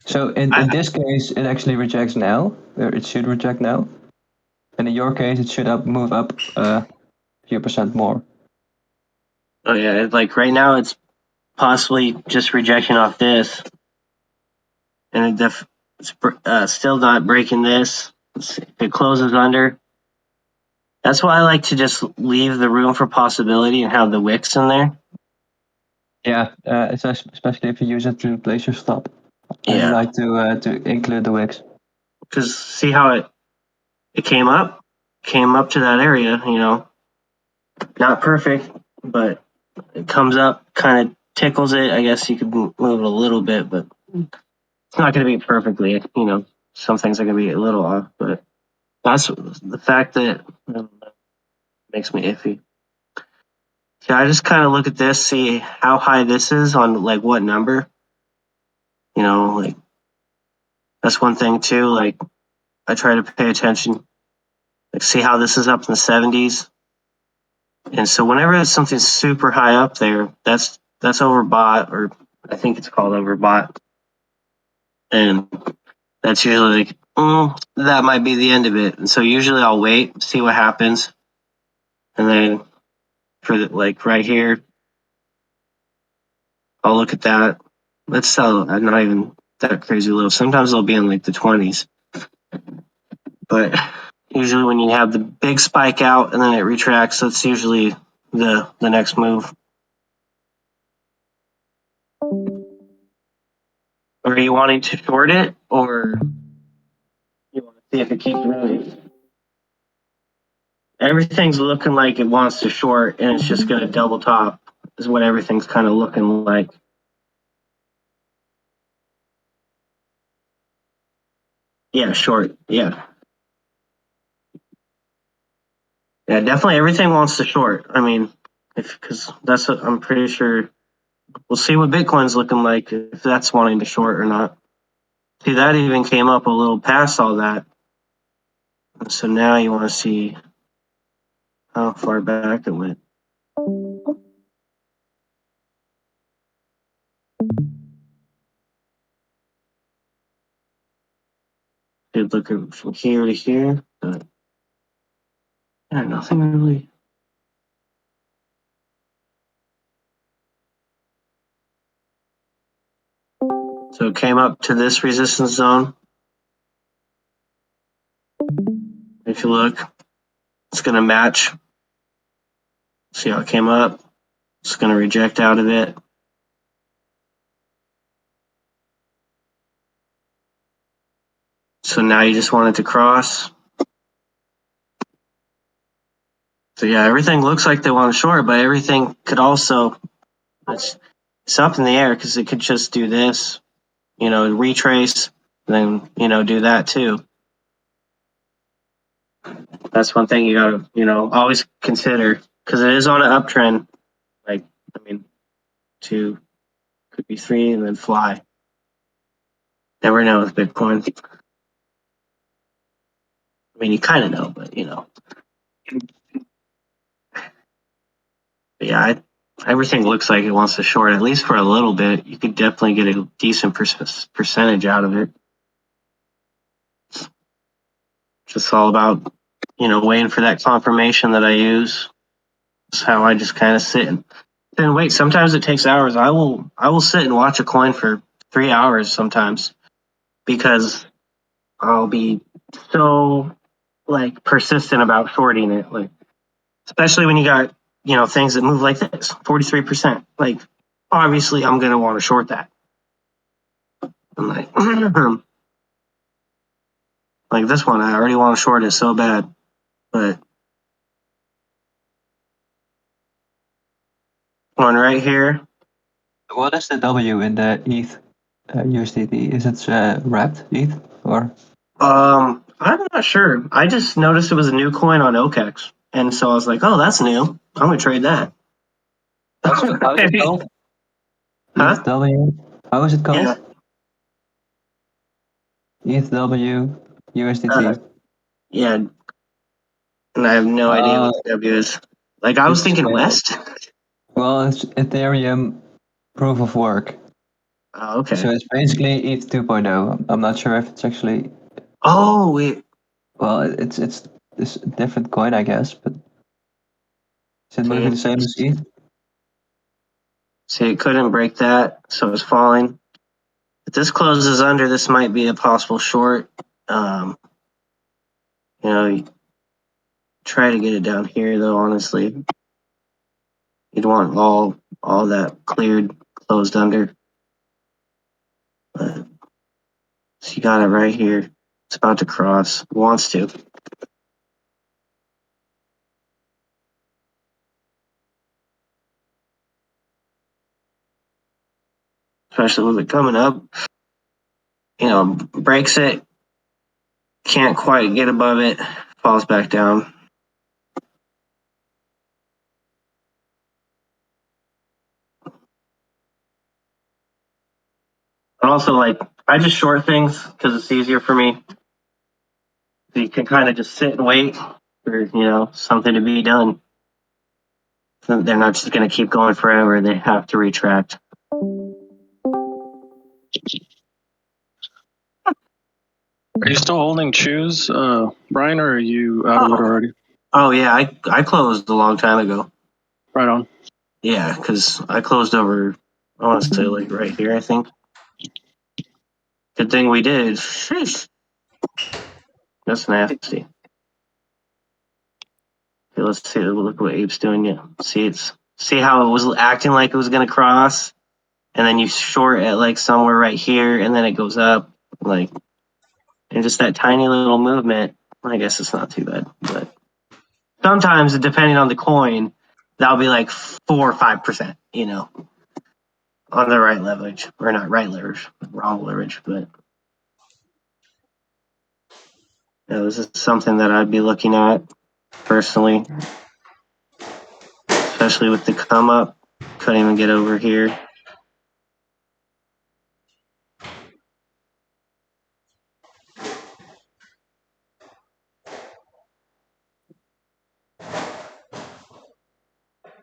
So in this case, it actually rejects now, or it should reject now. And in your case, it should move up a few percent more. Oh yeah, like right now it's possibly just rejection off this, and it's still not breaking this. It closes under. That's why I like to just leave the room for possibility and have the wicks in there. Yeah, especially if you use it to place your stop. Yeah. I like to include the wicks. Because see how it came up to that area, not perfect, but it comes up, kind of tickles it. I guess you could move it a little bit, but it's not going to be perfectly. Some things are going to be a little off, but that's the fact that makes me iffy. Yeah, I just kind of look at this, see how high this is on like what number. Like that's one thing too. Like I try to pay attention, like see how this is up in the 70s. And so whenever it's something super high up there, that's overbought, or I think it's called overbought. And that's usually like, that might be the end of it. And so usually I'll wait, see what happens. And then for like right here, I'll look at that. Let's sell. I'm not even that crazy low. Sometimes they'll be in like the 20s. But usually when you have the big spike out and then it retracts, that's usually the next move. Are you wanting to short it, or you want to see if it keeps running? Everything's looking like it wants to short, and it's just going to double top, is what everything's kind of looking like. Yeah, short. Yeah. Yeah, definitely everything wants to short. I mean, because that's what I'm pretty sure. We'll see what Bitcoin's looking like, if that's wanting to short or not. See, that even came up a little past all that. So now you want to see how far back it went. Did look from here to here, but yeah, nothing really. So it came up to this resistance zone. If you look, it's going to match. See how it came up? It's going to reject out of it. So now you just want it to cross. So yeah, everything looks like they want to short, but everything could also, it's up in the air because it could just do this, retrace, then, do that too. That's one thing you gotta, always consider, because it is on an uptrend. Like, 2, could be 3, and then fly. Never know with Bitcoin. You kind of know, but But yeah, everything looks like it wants to short, at least for a little bit. You could definitely get a decent percentage out of it. Just all about, waiting for that confirmation that I use. That's how I just kind of sit and then wait. Sometimes it takes hours. I will sit and watch a coin for 3 hours sometimes because I'll be so persistent about shorting it. Like, especially when you got, things that move like this, 43%. Like, obviously I'm going to want to short that. I'm like, like this one, I already want to short it so bad, but one right here. What is the W in the ETH USDT? Is it wrapped ETH or? I'm not sure. I just noticed it was a new coin on OKEX, and so I was like, oh, that's new. I'm gonna trade that. How's it called? Huh? ETHW. How is it called? Yeah. ETHW USDT. Yeah. And I have no idea what the W is. Like, I was thinking West. Well, it's Ethereum proof of work. Oh, okay. So it's basically ETH 2.0. I'm not sure if it's actually. Oh, wait. Well, it's a different coin, I guess, but is it moving the same as ETH? See, it couldn't break that, so it's falling. If this closes under, this might be a possible short. Try to get it down here, though, honestly. You'd want all that cleared, closed under. But, so you got it right here. It's about to cross. Wants to. Especially with it coming up. Breaks it. Can't quite get above it. Falls back down. And also, I just short things because it's easier for me. So you can kind of just sit and wait for, something to be done. So they're not just going to keep going forever. They have to retract. Are you still holding Choose, Brian, or are you out of it already? Oh, yeah. I closed a long time ago. Right on. Yeah, because I closed over, I want to say, right here, I think. Good thing we did. Sheesh. That's nasty. Okay, let's see. Look what Abe's doing. Yeah. See how it was acting like it was going to cross? And then you short at somewhere right here, and then it goes up. And just that tiny little movement. I guess it's not too bad. But sometimes, depending on the coin, that'll be 4 or 5%, on the right leverage. Or not right leverage, wrong leverage. But this is something that I'd be looking at personally, especially with the come up. Couldn't even get over here.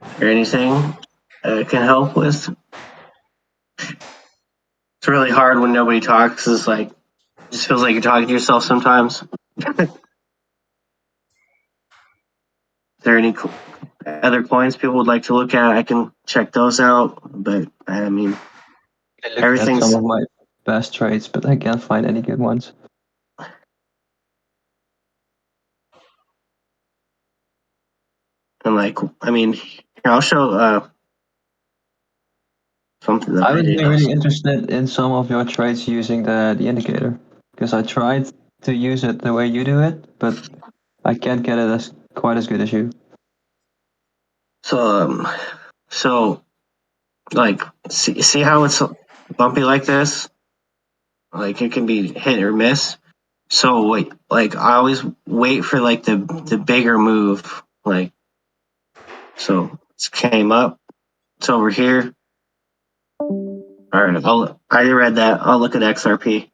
Is there anything I can help with? It's really hard when nobody talks. It's it just feels like you're talking to yourself sometimes. Is there any other coins people would like to look at? I can check those out. But everything's some of my best trades, but I can't find any good ones. And here, I'll show something that I I would did. be really interested in some of your trades using the indicator, because I tried to use it the way you do it, but I can't get it as quite as good as you. So see how it's bumpy like this? It can be hit or miss. So wait, like I always wait for like the bigger move, like so it came up, it's over here. All right, I read that. I'll look at XRP,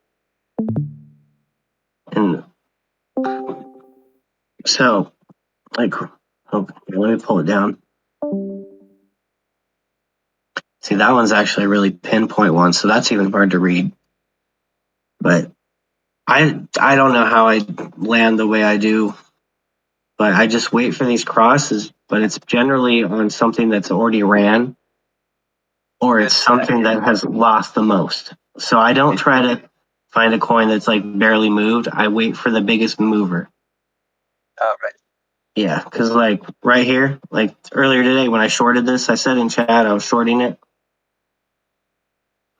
and so like, oh, let me pull it down. See, that one's actually a really pinpoint one, so that's even hard to read. But I don't know how I land the way I do, but I just wait for these crosses. But it's generally on something that's already ran, or it's something that has lost the most. So I don't try to find a coin that's like barely moved. I wait for the biggest mover. Oh, right. Yeah, because like right here, like earlier today when I shorted this, I said in chat I was shorting it.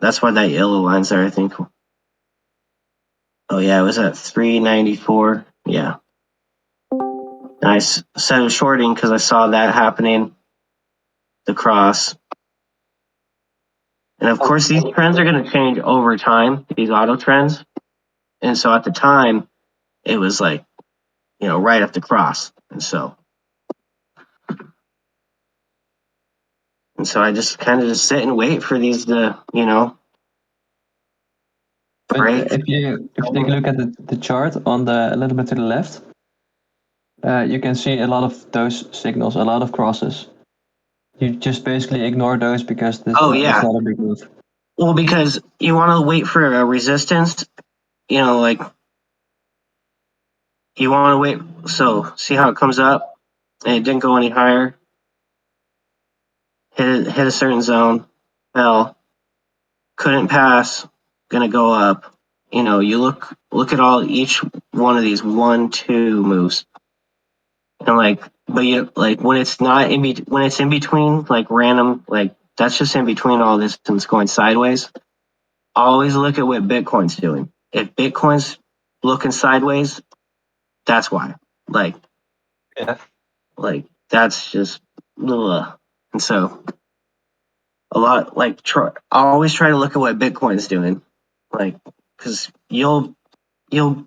That's why that yellow line's there, I think. Oh yeah, it was at 394. Yeah. And I said it was shorting because I saw that happening, the cross. And of course, these trends are going to change over time, these auto trends. And so at the time, it was like, right at the cross. And so I just kind of just sit and wait for these to, But break. if you take a look at the chart on a little bit to the left, you can see a lot of those signals, a lot of crosses. You just basically ignore those because it's not a big move. Well, because you want to wait for a resistance, like you want to wait. So see how it comes up, and it didn't go any higher. Hit a certain zone, fell, couldn't pass, gonna go up. You look at each one of these 1-2 moves, and but you when it's not when it's in between, like random, like that's just in between all this and it's going sideways. Always look at what Bitcoin's doing. If Bitcoin's looking sideways, that's why. That's just ugh. And so a lot I always try to look at what Bitcoin's doing, because you'll give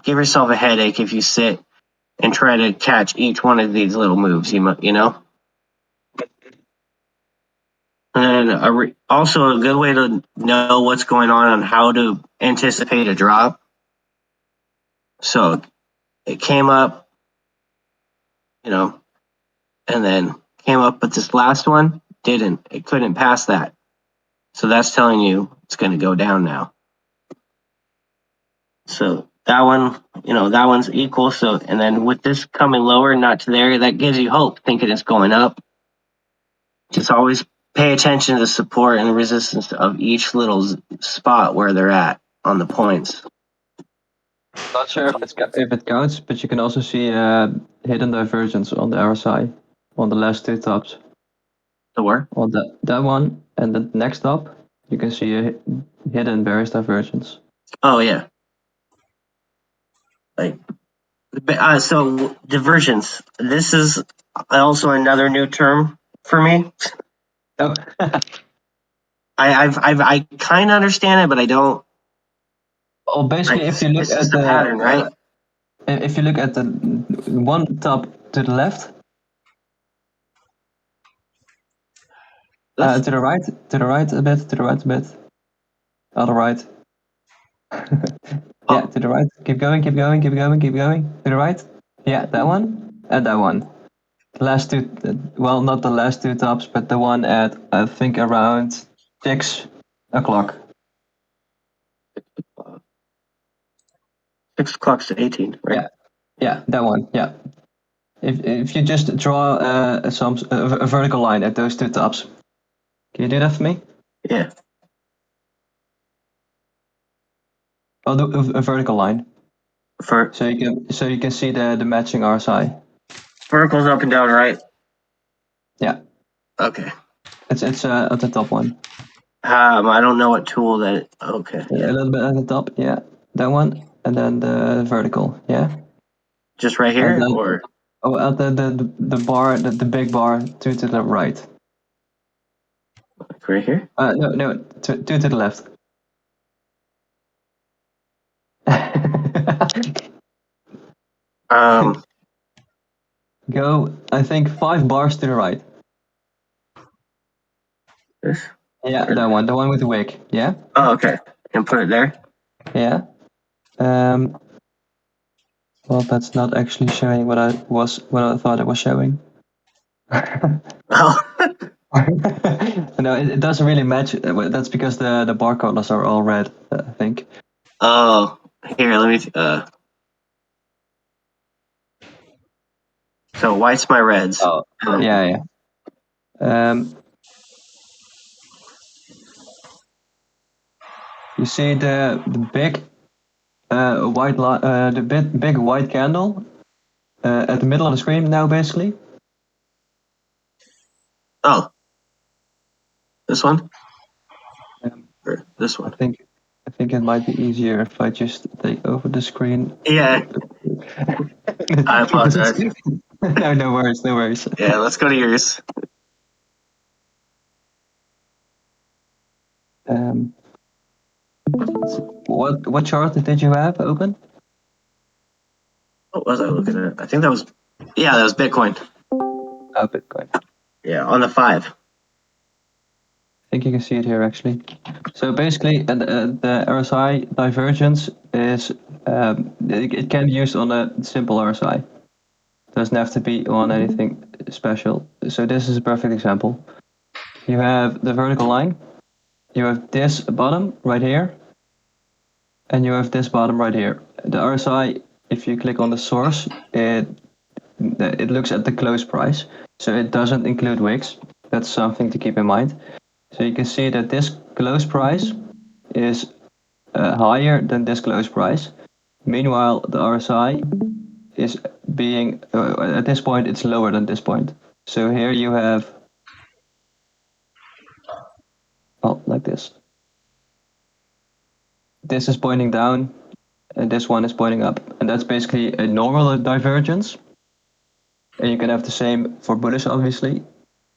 yourself a headache if you sit and try to catch each one of these little moves. And then also a good way to know what's going on how to anticipate a drop. So it came up, and then came up, but this last one didn't. It couldn't pass that. So that's telling you it's going to go down now. So that one, that one's equal. So, and then with this coming lower, not to there, that gives you hope, thinking it's going up. Just always pay attention to the support and resistance of each little spot where they're at on the points. Not sure if it counts, but you can also see hidden divergence on the RSI on the last two tops. The where? On that one and the next top, you can see a hidden bearish divergence. Oh yeah. So divergence. This is also another new term for me. Oh. I kind of understand it, but I don't. Well, basically, if you look at the pattern, right? If you look at the one top to the left, to the right a bit, to the right a bit, other right. Yeah, to the right. Keep going, keep going, keep going, keep going. To the right. Yeah, that one and that one. The last two, well, not the last two tops, but the one at I think around 6 o'clock. 6 o'clock to 18, right? Yeah, that one. Yeah. If you just draw a vertical line at those two tops, can you do that for me? Yeah. I'll do a vertical line. So you can see the matching RSI. Vertical's up and down, right? Yeah. Okay. It's at the top one. I don't know what tool that. Okay. Yeah. A little bit at the top. Yeah. That one, and then the vertical. Yeah. Just right here, then, or at the bar, the big bar, two to the right. Right here? No, two to the left. Go, I think 5 bars to the right. This? Yeah, that one, the one with the wig. Yeah, Oh, okay. And put it there. yeah. Well, that's not actually showing what I thought it was showing. Oh. No, it doesn't really match. That's because the bar colors are all red, I think. Oh, here, let me. So white's my reds. Oh, yeah. You see the big big white candle at the middle of the screen now, basically. Oh, this one? Or this I one? think it might be easier if I just take over the screen. Yeah. I apologize. No worries, no worries. Yeah, let's go to yours. What chart did you have open? What was I looking at? I think that was Bitcoin. Oh, Bitcoin. Yeah, on the 5. I think you can see it here actually. So basically, the RSI divergence is it can be used on a simple RSI. It doesn't have to be on anything special. So this is a perfect example. You have the vertical line. You have this bottom right here, and you have this bottom right here. The RSI, if you click on the source, it looks at the close price, so it doesn't include wicks. That's something to keep in mind. So you can see that this close price is higher than this close price. Meanwhile, the RSI is being at this point it's lower than this point. So here you have, well, like this. This is pointing down, and this one is pointing up, and that's basically a normal divergence. And you can have the same for bullish, obviously,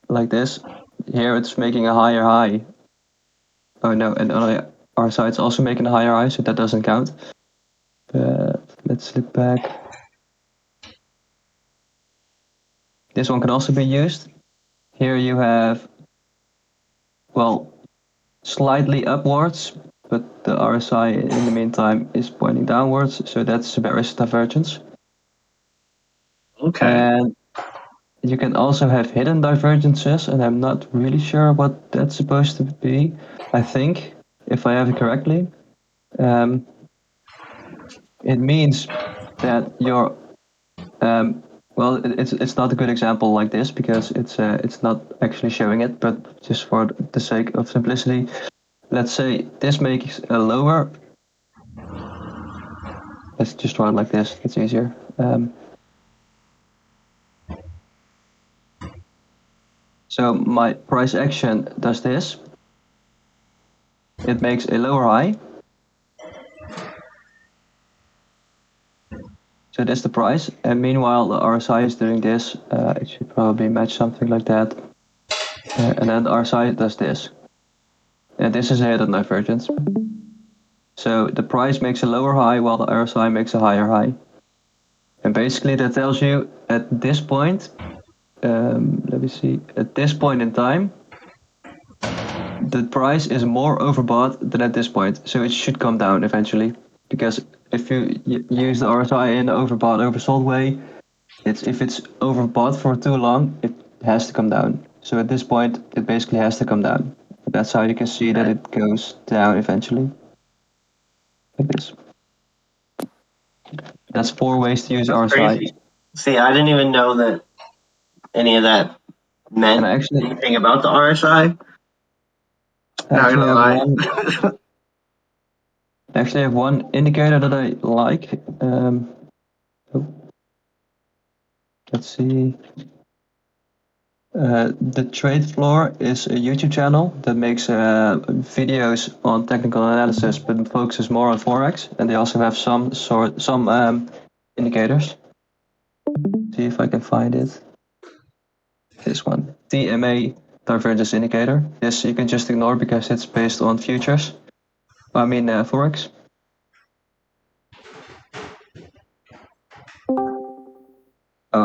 like this. Here it's making a higher high. Oh no, and on our side it's also making a higher high, so that doesn't count. But let's look back. This one can also be used. Here you have, well, slightly upwards, but the RSI in the meantime is pointing downwards, so that's a bearish divergence. Okay. And you can also have hidden divergences, and I'm not really sure what that's supposed to be. I think, if I have it correctly, it means that your well, it's not a good example like this because it's not actually showing it, but just for the sake of simplicity, let's say this makes a lower. Let's just draw it like this. It's easier. So my price action does this. It makes a lower high. So that's the price. And meanwhile, the RSI is doing this. It should probably match something like that. And then the RSI does this. And this is a hidden divergence. So the price makes a lower high while the RSI makes a higher high. And basically that tells you at this point, let me see, at this point in time, the price is more overbought than at this point. So it should come down eventually. Because if you use the RSI in the overbought, oversold way, if it's overbought for too long, it has to come down. So at this point, it basically has to come down. That's how you can see that it goes down eventually. Like this. That's 4 ways to use RSI. Crazy. See, I didn't even know that any of that meant anything about the RSI. I actually have one indicator that I like. Let's see. The Trade Floor is a YouTube channel that makes videos on technical analysis, but focuses more on forex, and they also have some indicators. See if I can find it. This one, TMA divergence indicator. This you can just ignore because it's based on futures. I mean forex.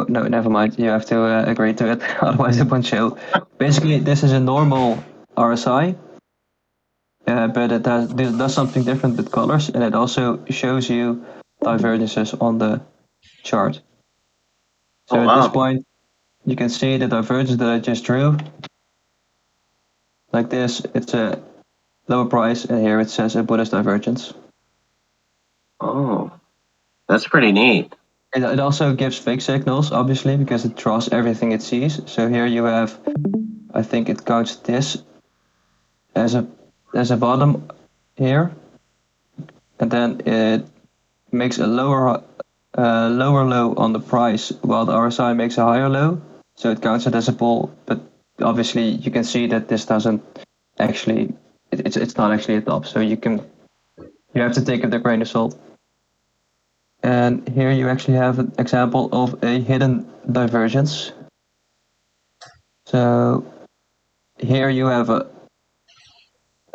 never mind. You have to agree to it, otherwise it won't show. Basically, this is a normal RSI, but this does something different with colors, and it also shows you divergences on the chart. So at this point, you can see the divergence that I just drew. Like this, it's a lower price, and here it says a bullish divergence. Oh, that's pretty neat. It also gives fake signals, obviously, because it draws everything it sees. So here you have, I think it counts this as a bottom here, and then it makes a lower low on the price, while the RSI makes a higher low. So it counts it as a bull, but obviously you can see that this doesn't actually, it's not actually a top. So you have to take it with a grain of salt. And here you actually have an example of a hidden divergence. So here you have a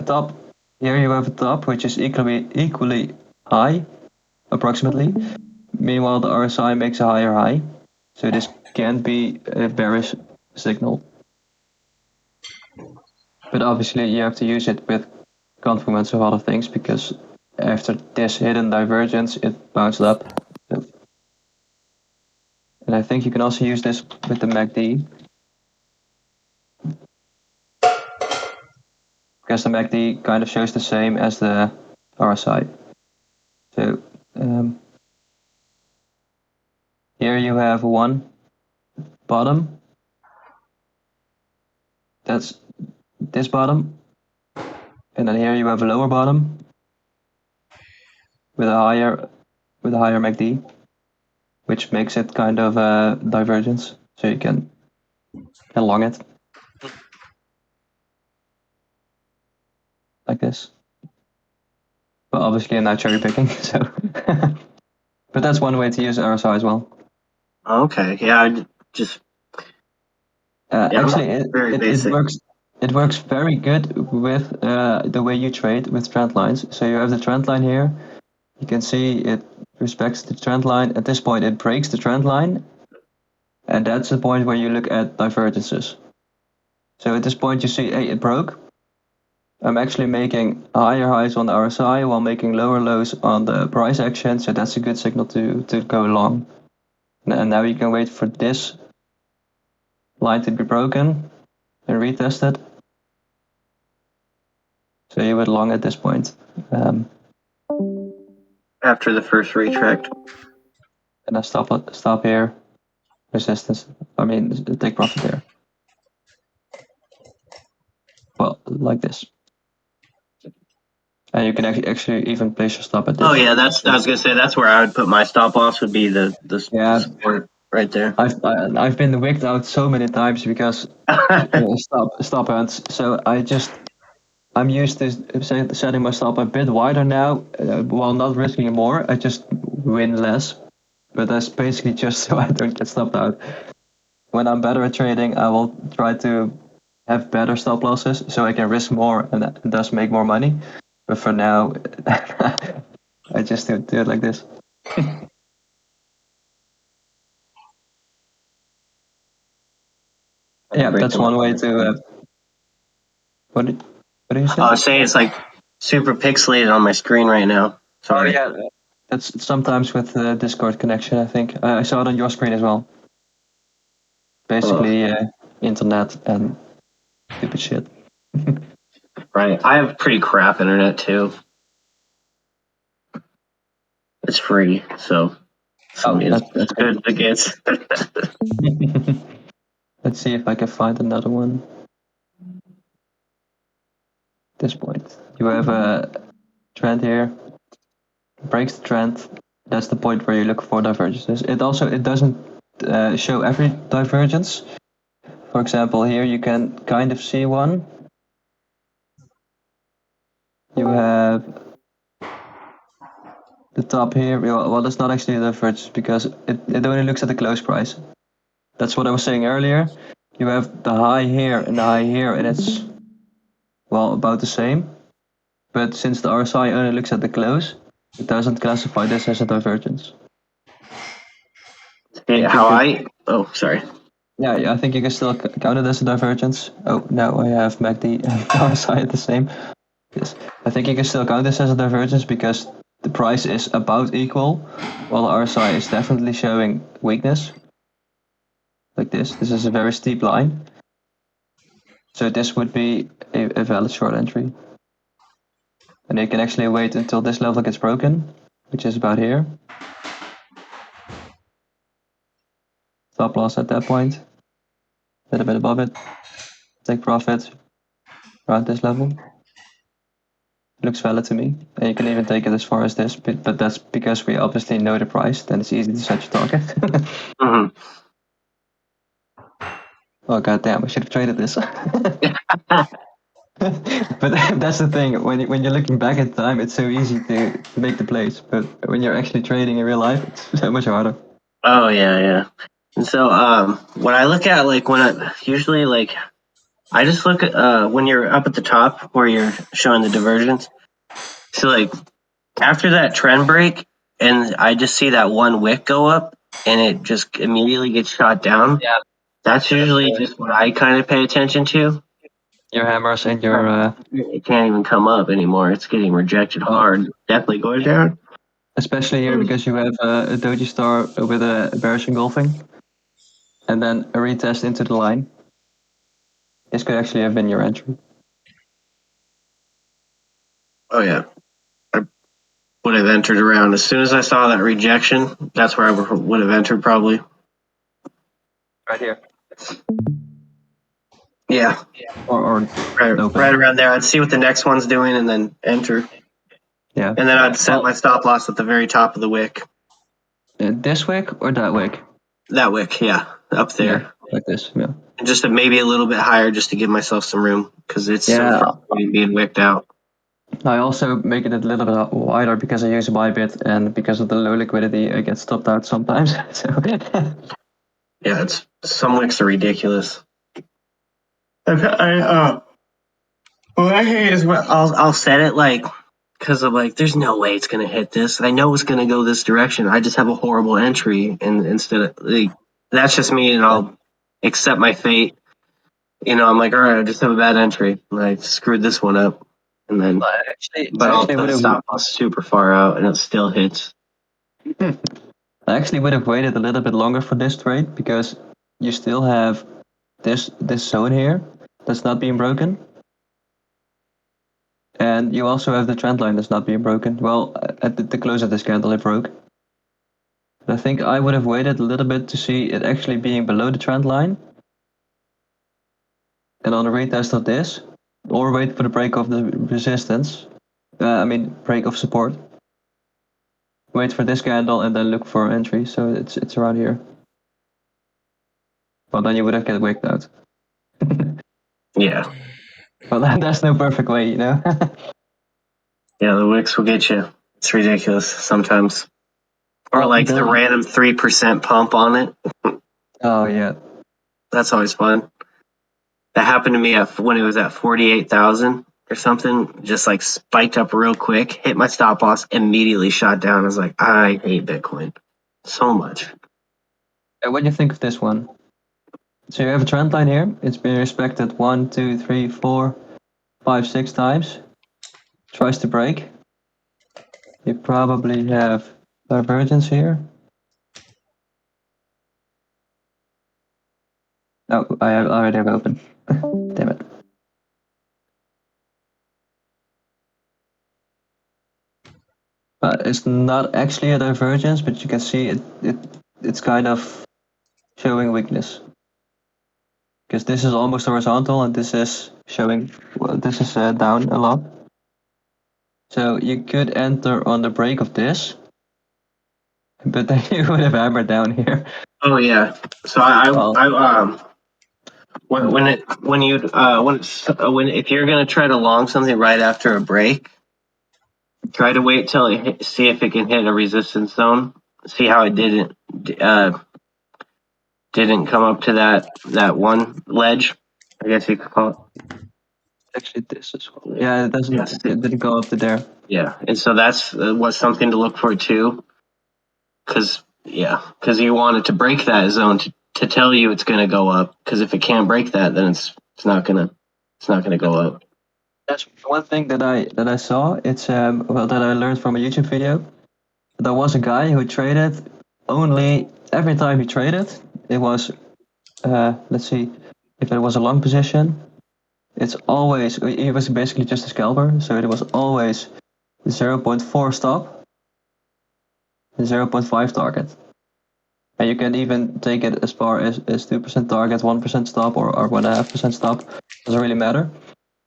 top. Here you have a top which is equally high, approximately. Meanwhile, the RSI makes a higher high. So this can be a bearish signal. But obviously you have to use it with confluence of other things, because after this hidden divergence, it bounced up. And I think you can also use this with the MACD. Because the MACD kind of shows the same as the RSI. So here you have one bottom. That's this bottom. And then here you have a lower bottom with a higher MACD, which makes it kind of a divergence. So you can long it like this. But obviously I'm now cherry picking, so but that's one way to use RSI as well. Okay, yeah, I just actually it works very good with the way you trade with trend lines. So you have the trend line here. You can see it respects the trend line. At this point it breaks the trend line, and that's the point where you look at divergences. So at this point you see, hey, it broke. I'm actually making higher highs on the RSI while making lower lows on the price action, so that's a good signal to go long. And now you can wait for this line to be broken and retested. So you would long at this point. After the first retract. And I stop here. Resistance. I mean, take profit there. Well, like this. And you can actually even place your stop at this. Oh yeah, I was gonna say that's where I would put my stop loss, would be the support right there. I've been wigged out so many times because stop hunts. So I'm used to setting my stop a bit wider now, while not risking more. I just win less, but that's basically just so I don't get stopped out. When I'm better at trading, I will try to have better stop losses so I can risk more and thus make more money. But for now, I just do it like this. Yeah, that's one way to. What do you say? I was saying it's like super pixelated on my screen right now. Sorry. Oh, yeah, that's sometimes with the Discord connection, I think. I saw it on your screen as well. Basically, internet and stupid shit. Right. I have pretty crap internet too. It's free, so that's good, I guess. Let's see if I can find another one. At this point, you have a trend here. Breaks the trend. That's the point where you look for divergences. It doesn't show every divergence. For example, here you can kind of see one. You have the top here. Well, that's not actually a divergence because it only looks at the close price. That's what I was saying earlier. You have the high here and the high here, and it's, well, about the same. But since the RSI only looks at the close, it doesn't classify this as a divergence. How I Oh, sorry. Yeah, I think you can still count it as a divergence. Oh, now I have MACD and RSI at the same. Yes, I think you can still count this as a divergence because the price is about equal, while RSI is definitely showing weakness. Like this. This is a very steep line. So this would be a valid short entry. And you can actually wait until this level gets broken, which is about here. Stop loss at that point. A little bit above it. Take profit around this level. Looks valid to me. And you can even take it as far as this, but that's because we obviously know the price, then it's easy to set your target. Mm-hmm. Oh goddamn, I should have traded this. But that's the thing, when you're looking back at time, it's so easy to make the plays, but when you're actually trading in real life, it's so much harder. Oh yeah. And so when I look at like usually like I just look at when you're up at the top where you're showing the divergence. So like after that trend break, and I just see that one wick go up, and it just immediately gets shot down. Yeah. That's usually just what I kind of pay attention to. Your hammers and your It can't even come up anymore. It's getting rejected hard. Definitely going down. especially here because you have a doji star with a bearish engulfing, and then a retest into the line. This could actually have been your entry. Oh yeah. I would have entered around as soon as I saw that rejection. That's where I would have entered probably. Right here. Yeah. Or right around there. I'd see what the next one's doing and then enter. Yeah. And then I'd set my stop loss at the very top of the wick. This wick or that wick? That wick, yeah. Up there. Yeah, like this, yeah. And just maybe a little bit higher just to give myself some room because it's so frustrating being wicked out. I also make it a little bit wider because I use Vibez, and because of the low liquidity, I get stopped out sometimes. So yeah, some wicks are ridiculous. What I hate is I'll set it like because I'm like, there's no way it's gonna hit this. I know it's gonna go this direction. I just have a horrible entry, and instead of that's just me, and I'll accept my fate. I'm like, all right, I just have a bad entry, and I screwed this one up, and then I'll put the stop loss super far out, and it still hits. I actually would have waited a little bit longer for this trade because you still have this zone here that's not being broken. And you also have the trend line that's not being broken. Well, at the close of this candle, it broke. But I think I would have waited a little bit to see it actually being below the trend line. And on the retest of this, or wait for the break of the resistance. Break of support. Wait for this candle and then look for entry. So it's around here. Well, then you would have get wicked out. Yeah. Well, there's no perfect way, Yeah, the wicks will get you. It's ridiculous sometimes. Or like the random 3% pump on it. Oh, yeah. That's always fun. That happened to me when it was at 48,000 or something. Just like spiked up real quick, hit my stop loss, immediately shot down. I was like, I hate Bitcoin so much. What do you think of this one? So you have a trend line here. It's been respected 1, 2, 3, 4, 5, 6 times. Tries to break. You probably have divergence here. Oh, I already have open. Damn it. It's not actually a divergence, but you can see it's kind of showing weakness. Because this is almost horizontal and this is showing, this is down a lot. So you could enter on the break of this, but then you would have hammered down here. Oh yeah. So if you're gonna try to long something right after a break, try to wait till see if it can hit a resistance zone. See how it didn't come up to that one ledge, I guess you could call it. Actually, this as well. Yeah, it didn't go up to there. Yeah, and so that's what's something to look for too. Because you want it to break that zone to tell you it's going to go up, because if it can't break that, then it's not going to go up. That's one thing that I saw. It's that I learned from a YouTube video. There was a guy who traded only every time he traded. It was let's see, if it was a long position, it's always he was basically just a scalper, so it was always 0.4 stop, 0.5 target. And you can even take it as far as 2% target, 1% stop, or 1.5% stop. Doesn't really matter.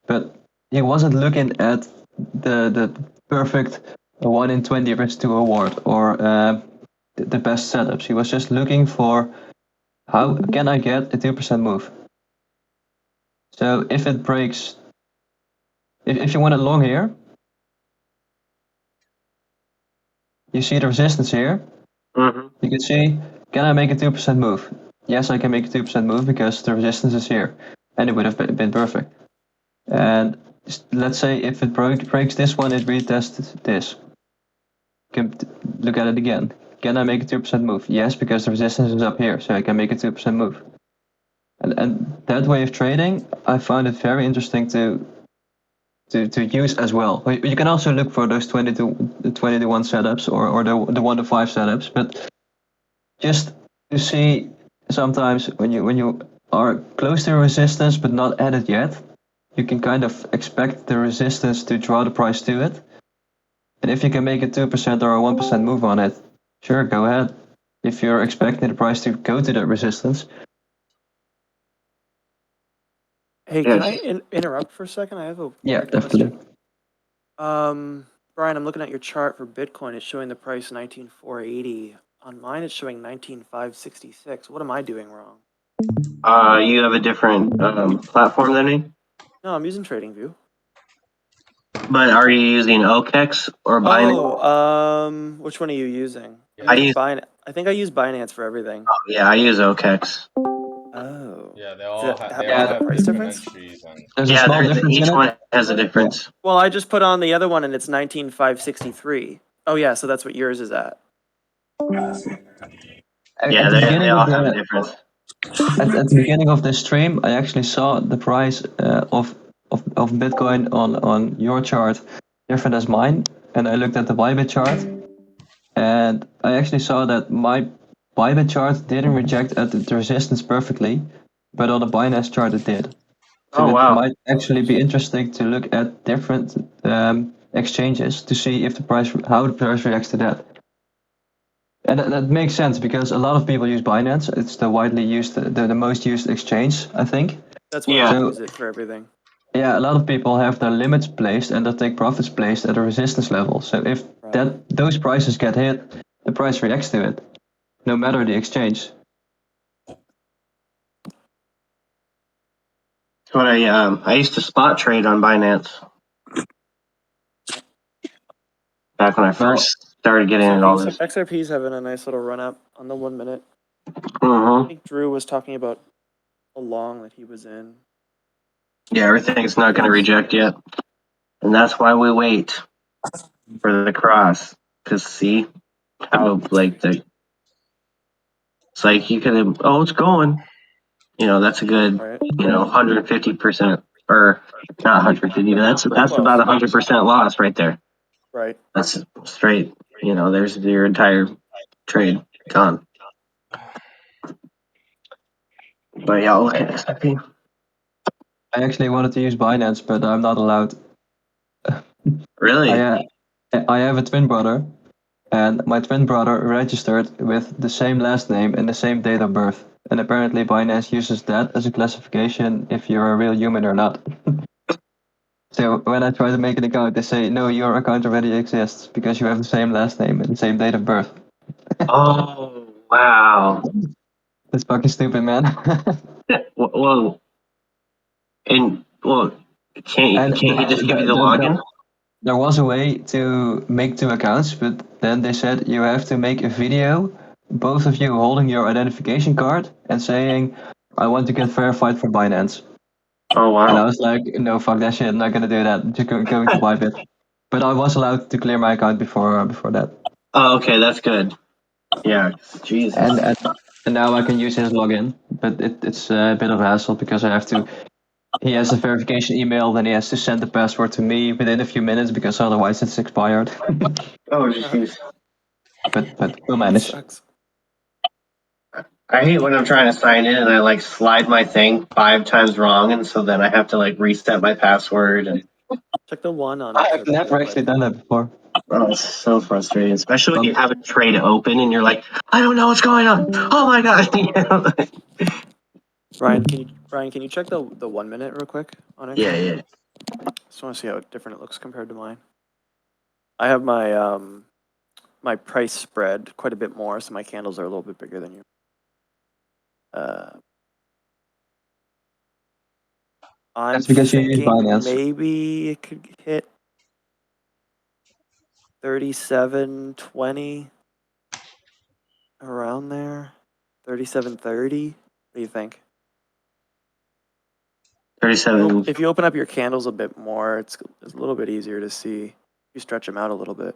But he wasn't looking at the perfect 1 in 20 risk to award or the best setups. He was just looking for how can I get a 2% move. So if it breaks, if you want it long here, you see the resistance here. Mm-hmm. You can see, can I make a 2% move? Yes, I can make a 2% move because the resistance is here. And it would have been perfect. And let's say if it breaks this one, it retests this. You can look at it again. Can I make a 2% move? Yes, because the resistance is up here, so I can make a 2% move. And that way of trading, I found it very interesting to use as well. You can also look for those 20 to 1 setups or the 1 to 5 setups, but just to see sometimes when you are close to resistance but not at it yet, you can kind of expect the resistance to draw the price to it. And if you can make a 2% or a 1% move on it, sure, go ahead. If you're expecting the price to go to that resistance. Hey, can I interrupt for a second? I have a weird definitely. question. Brian, I'm looking at your chart for Bitcoin. It's showing the price 19,480. On mine, it's showing 19,566. What am I doing wrong? You have a different platform than me? No, I'm using TradingView. But are you using OKEX or Binance? Oh, which one are you using? I think I use Binance for everything. Oh, yeah, I use OKEX. Oh. Yeah, they all They have a price difference? entries. And There's a small difference each in it. one has a difference. Well, I just put on the other one and it's 19,563. Oh yeah, so that's what yours is at. Yeah, they all have a difference. At the beginning of the stream, I actually saw the price of Bitcoin on your chart different as mine, and I looked at the Vibez chart, and I actually saw that my Vibez chart didn't reject at the resistance perfectly, but on the Binance chart it did. So it might actually be interesting to look at different exchanges to see if how the price reacts to that. And that makes sense because a lot of people use Binance. It's the widely used, the most used exchange, I think. That's why I use it for everything. Yeah, a lot of people have their limits placed and their take profits placed at a resistance level. So if those prices get hit, the price reacts to it, no matter the exchange. That's what I used to spot trade on Binance back when I first started getting into all this. XRP's having a nice little run up on the 1 minute. Mm-hmm. I think Drew was talking about a long that he was in. Yeah, everything's not going to reject yet, and that's why we wait for the cross. Cause see how it's like you can it's going. That's a good 150% or not 150. That's about 100% loss right there. Right. That's straight. There's your entire trade gone. But yeah, look at XRP. I actually wanted to use Binance, but I'm not allowed. Really? I have a twin brother, and my twin brother registered with the same last name and the same date of birth. And apparently Binance uses that as a classification if you're a real human or not. So when I try to make an account, they say, no, your account already exists because you have the same last name and the same date of birth. Oh, wow. That's fucking stupid, man. Well, can't he just give you the login? There was a way to make 2 accounts, but then they said you have to make a video, both of you holding your identification card and saying, I want to get verified for Binance. Oh, wow. And I was like, no, fuck that shit, I'm not gonna do that. I'm just going to Bybit. But I was allowed to clear my account before that. Oh, okay, that's good. Yeah, Jesus. And now I can use his login, but it's a bit of a hassle because I have to. He has a verification email, then he has to send the password to me within a few minutes because otherwise it's expired. Oh, jeez. But we'll manage. Sucks. I hate when I'm trying to sign in and I like slide my thing 5 times wrong, and so then I have to like reset my password. And Check the one on. I've Trip never real actually quick. done that before. oh, it's so frustrating, especially when you have a trade open and you're like, I don't know what's going on. Oh my god. Ryan, can you check the 1 minute real quick on it? Yeah. Just want to see how different it looks compared to mine. I have my my price spread quite a bit more, so my candles are a little bit bigger than you. I'm That's because you use thinking Binance. maybe it could hit 37.20 around there. 37.30. What do you think? 37. If you open up your candles a bit more, it's a little bit easier to see. You stretch them out a little bit.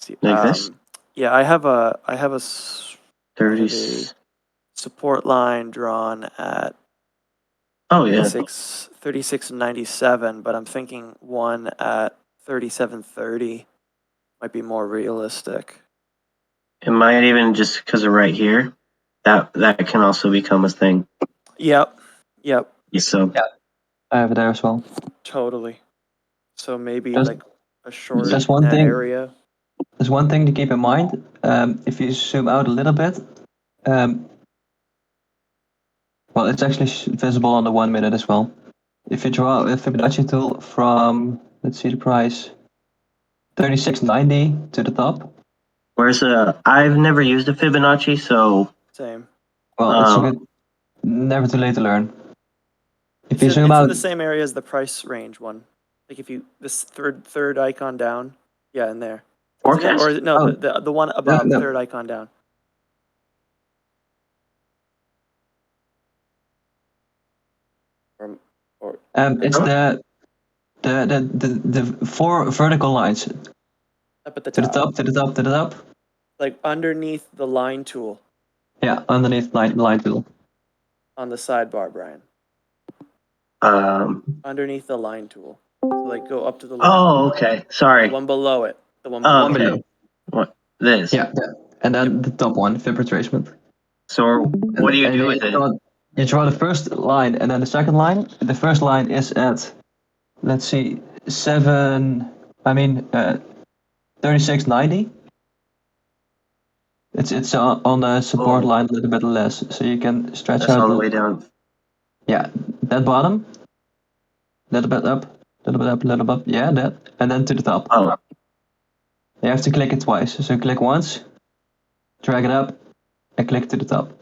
See, Like this? yeah, I have a 30. support line drawn at Oh yeah. 36.97, but I'm thinking one at 37.30 might be more realistic. It might even just because of right here. That can also become a thing. Yep. So Yeah. I have it there as well. Totally. So maybe Just- like a short There's in one that thing. area. There's one thing to keep in mind. If you zoom out a little bit, well, it's actually visible on the 1 minute as well. If you draw a Fibonacci tool from, let's see the price, 36.90 to the top. where's I've never used a Fibonacci, so Same. Well, it's a good, never too late to learn. If you zoom It's out, in the same area as the price range one. Like if you this third icon down, yeah, in there. Isn't it? forecast. Or is it, no, Oh. the one above, No. third icon down. Or it's the 4 vertical lines up at the to the top. top, to the top, to the top. Like underneath the line tool Yeah, underneath line tool. on the sidebar, Brian. Underneath the line tool. So like go up to the line. Oh, okay. Sorry. The one below it. The one Oh, below okay. it. What this? Yeah, and then the top one, Fib retracement. So what do you do with it? You draw the first line and then the second line. The first line is at, let's see, 36.90. It's on the support line a little bit less, so you can stretch That's out all the way down. Yeah, that bottom, little bit up, little bit up, little bit up. Yeah, that, and then to the top. Oh, You have to click it twice. So click once, drag it up, and click to the top.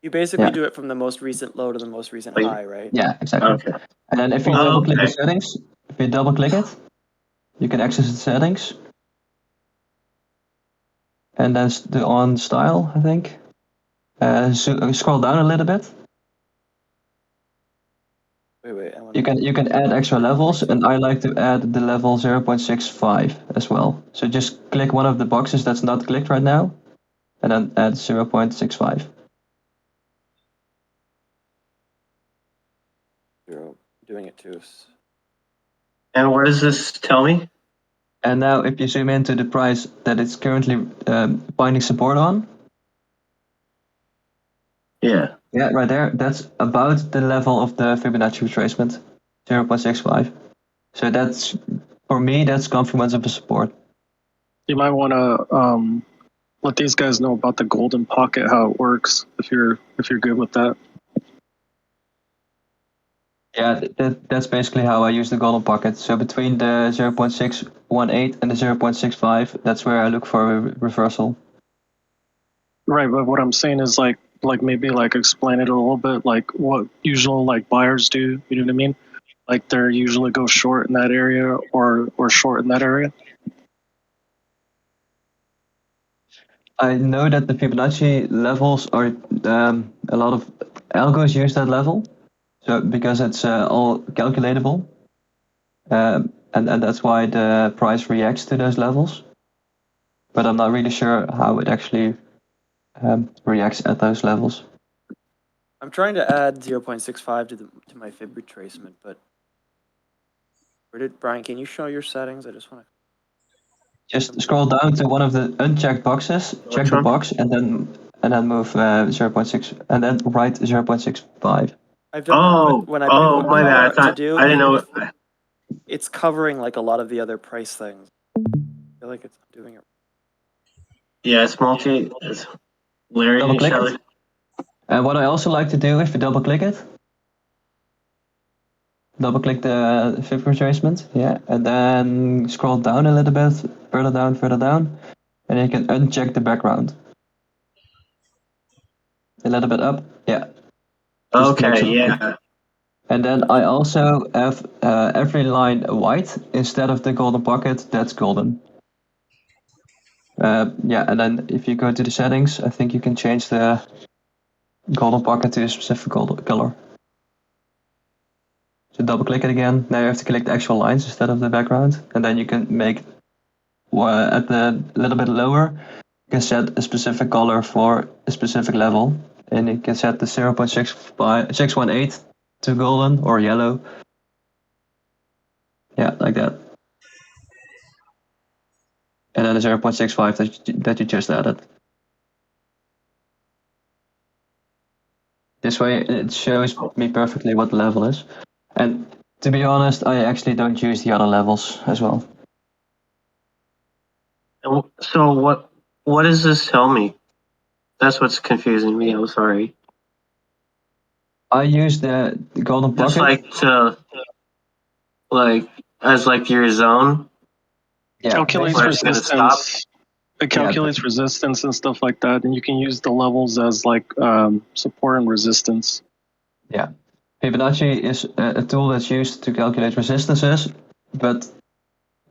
You basically do it from the most recent low to the most recent high, right? Yeah, exactly. okay. And then if you double click the settings, if you double click it, you can access the settings. And then the on style, I think. Scroll down a little bit. Wait. You can add extra levels, and I like to add the level 0.65 as well. So just click one of the boxes that's not clicked right now, and then add 0.65. You're doing it too. And what does this tell me? And now if you zoom into the price that it's currently binding support on. Yeah. Yeah, right there. That's about the level of the Fibonacci retracement, 0.65. So that's, for me, that's confluence of the support. You might want to let these guys know about the golden pocket, how it works, if you're good with that. Yeah, that's basically how I use the golden pocket. So between the 0.618 and the 0.65, that's where I look for a reversal. Right, but what I'm saying is like maybe like explain it a little bit, like what usual like buyers do. You know what I mean? Like they're usually go short in that area or short in that area. I know that the Fibonacci levels are a lot of algos use that level, so because it's all calculatable, and that's why the price reacts to those levels. But I'm not really sure how it actually reacts at those levels. I'm trying to add 0.65 to my fib retracement, but Brian? Can you show your settings? I just want to. Just scroll down to one of the unchecked boxes, check the box, and then move 0.6, and then write 0.65. I've done that, but when I bring up my bad. to do, I didn't know. it's covering like a lot of the other price things. I feel like it's doing it. Yeah, it's multi. Larry, Double click it. And what I also like to do, if you double click it, double click the fib retracement, yeah, and then scroll down a little bit, further down, and you can uncheck the background. A little bit up, yeah. Okay, yeah. And then I also have every line white instead of the golden pocket, that's golden. Yeah, and then if you go to the settings, I think you can change the golden pocket to a specific color. So double click it again. Now you have to click the actual lines instead of the background, and then you can make at the little bit lower. You can set a specific color for a specific level, and you can set the 0.618 to golden or yellow. Yeah, like that. And then the 0.65 that you just added. This way it shows me perfectly what the level is. And to be honest, I actually don't use the other levels as well. So what does this tell me? That's what's confusing me. I'm sorry. I use the golden pocket. Just as your zone. Yeah. Calculates resistance. It calculates resistance and stuff like that, and you can use the levels as support and resistance. Yeah. Fibonacci is a tool that's used to calculate resistances, but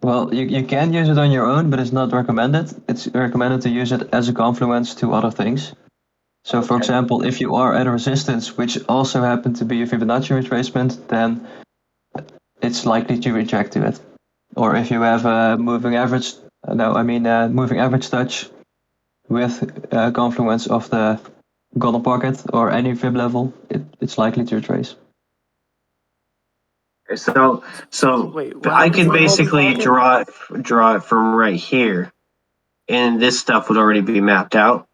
well, you can use it on your own, but it's not recommended. It's recommended to use it as a confluence to other things. So, for example, if you are at a resistance which also happen to be a Fibonacci retracement, then it's likely to reject to it. Or if you have a moving average touch with a confluence of the golden pocket or any fib level, it's likely to retrace. So wait, I could basically draw it from right here, and this stuff would already be mapped out.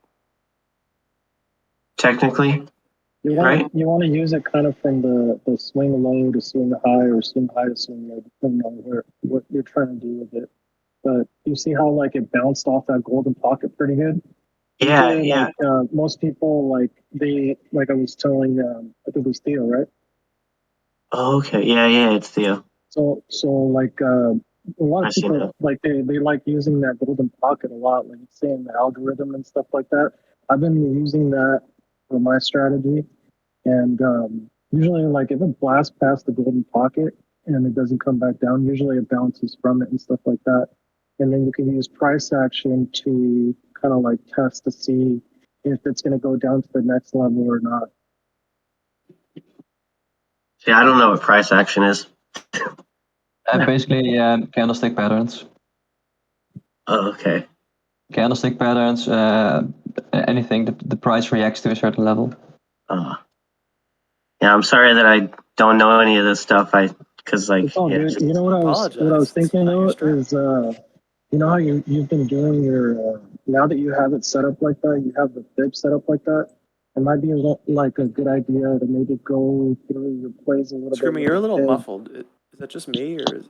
Technically, you want to use it kind of from the swing low to swing high, or swing high to swing low, depending on what you're trying to do with it. But you see how it bounced off that golden pocket pretty good. Yeah, usually, most people I was telling I think it was Theo, right? Oh, okay. Yeah, it's Theo. So a lot of people they like using that golden pocket a lot, like saying the algorithm and stuff like that. I've been using that for my strategy, and usually if it blasts past the golden pocket and it doesn't come back down, usually it bounces from it and stuff like that. And then you can use price action to kind of test to see if it's going to go down to the next level or not. See, I don't know what price action is. Basically, candlestick patterns. Oh, okay. Candlestick patterns, anything the price reacts to a certain level. Yeah, I'm sorry that I don't know any of this stuff. Because you know what I was thinking though is you know how you've been doing your now that you have it set up like that, you have the fib set up like that. It might be a good idea to maybe go through your plays a little bit. Screaming, you're a little muffled. Is that just me, or is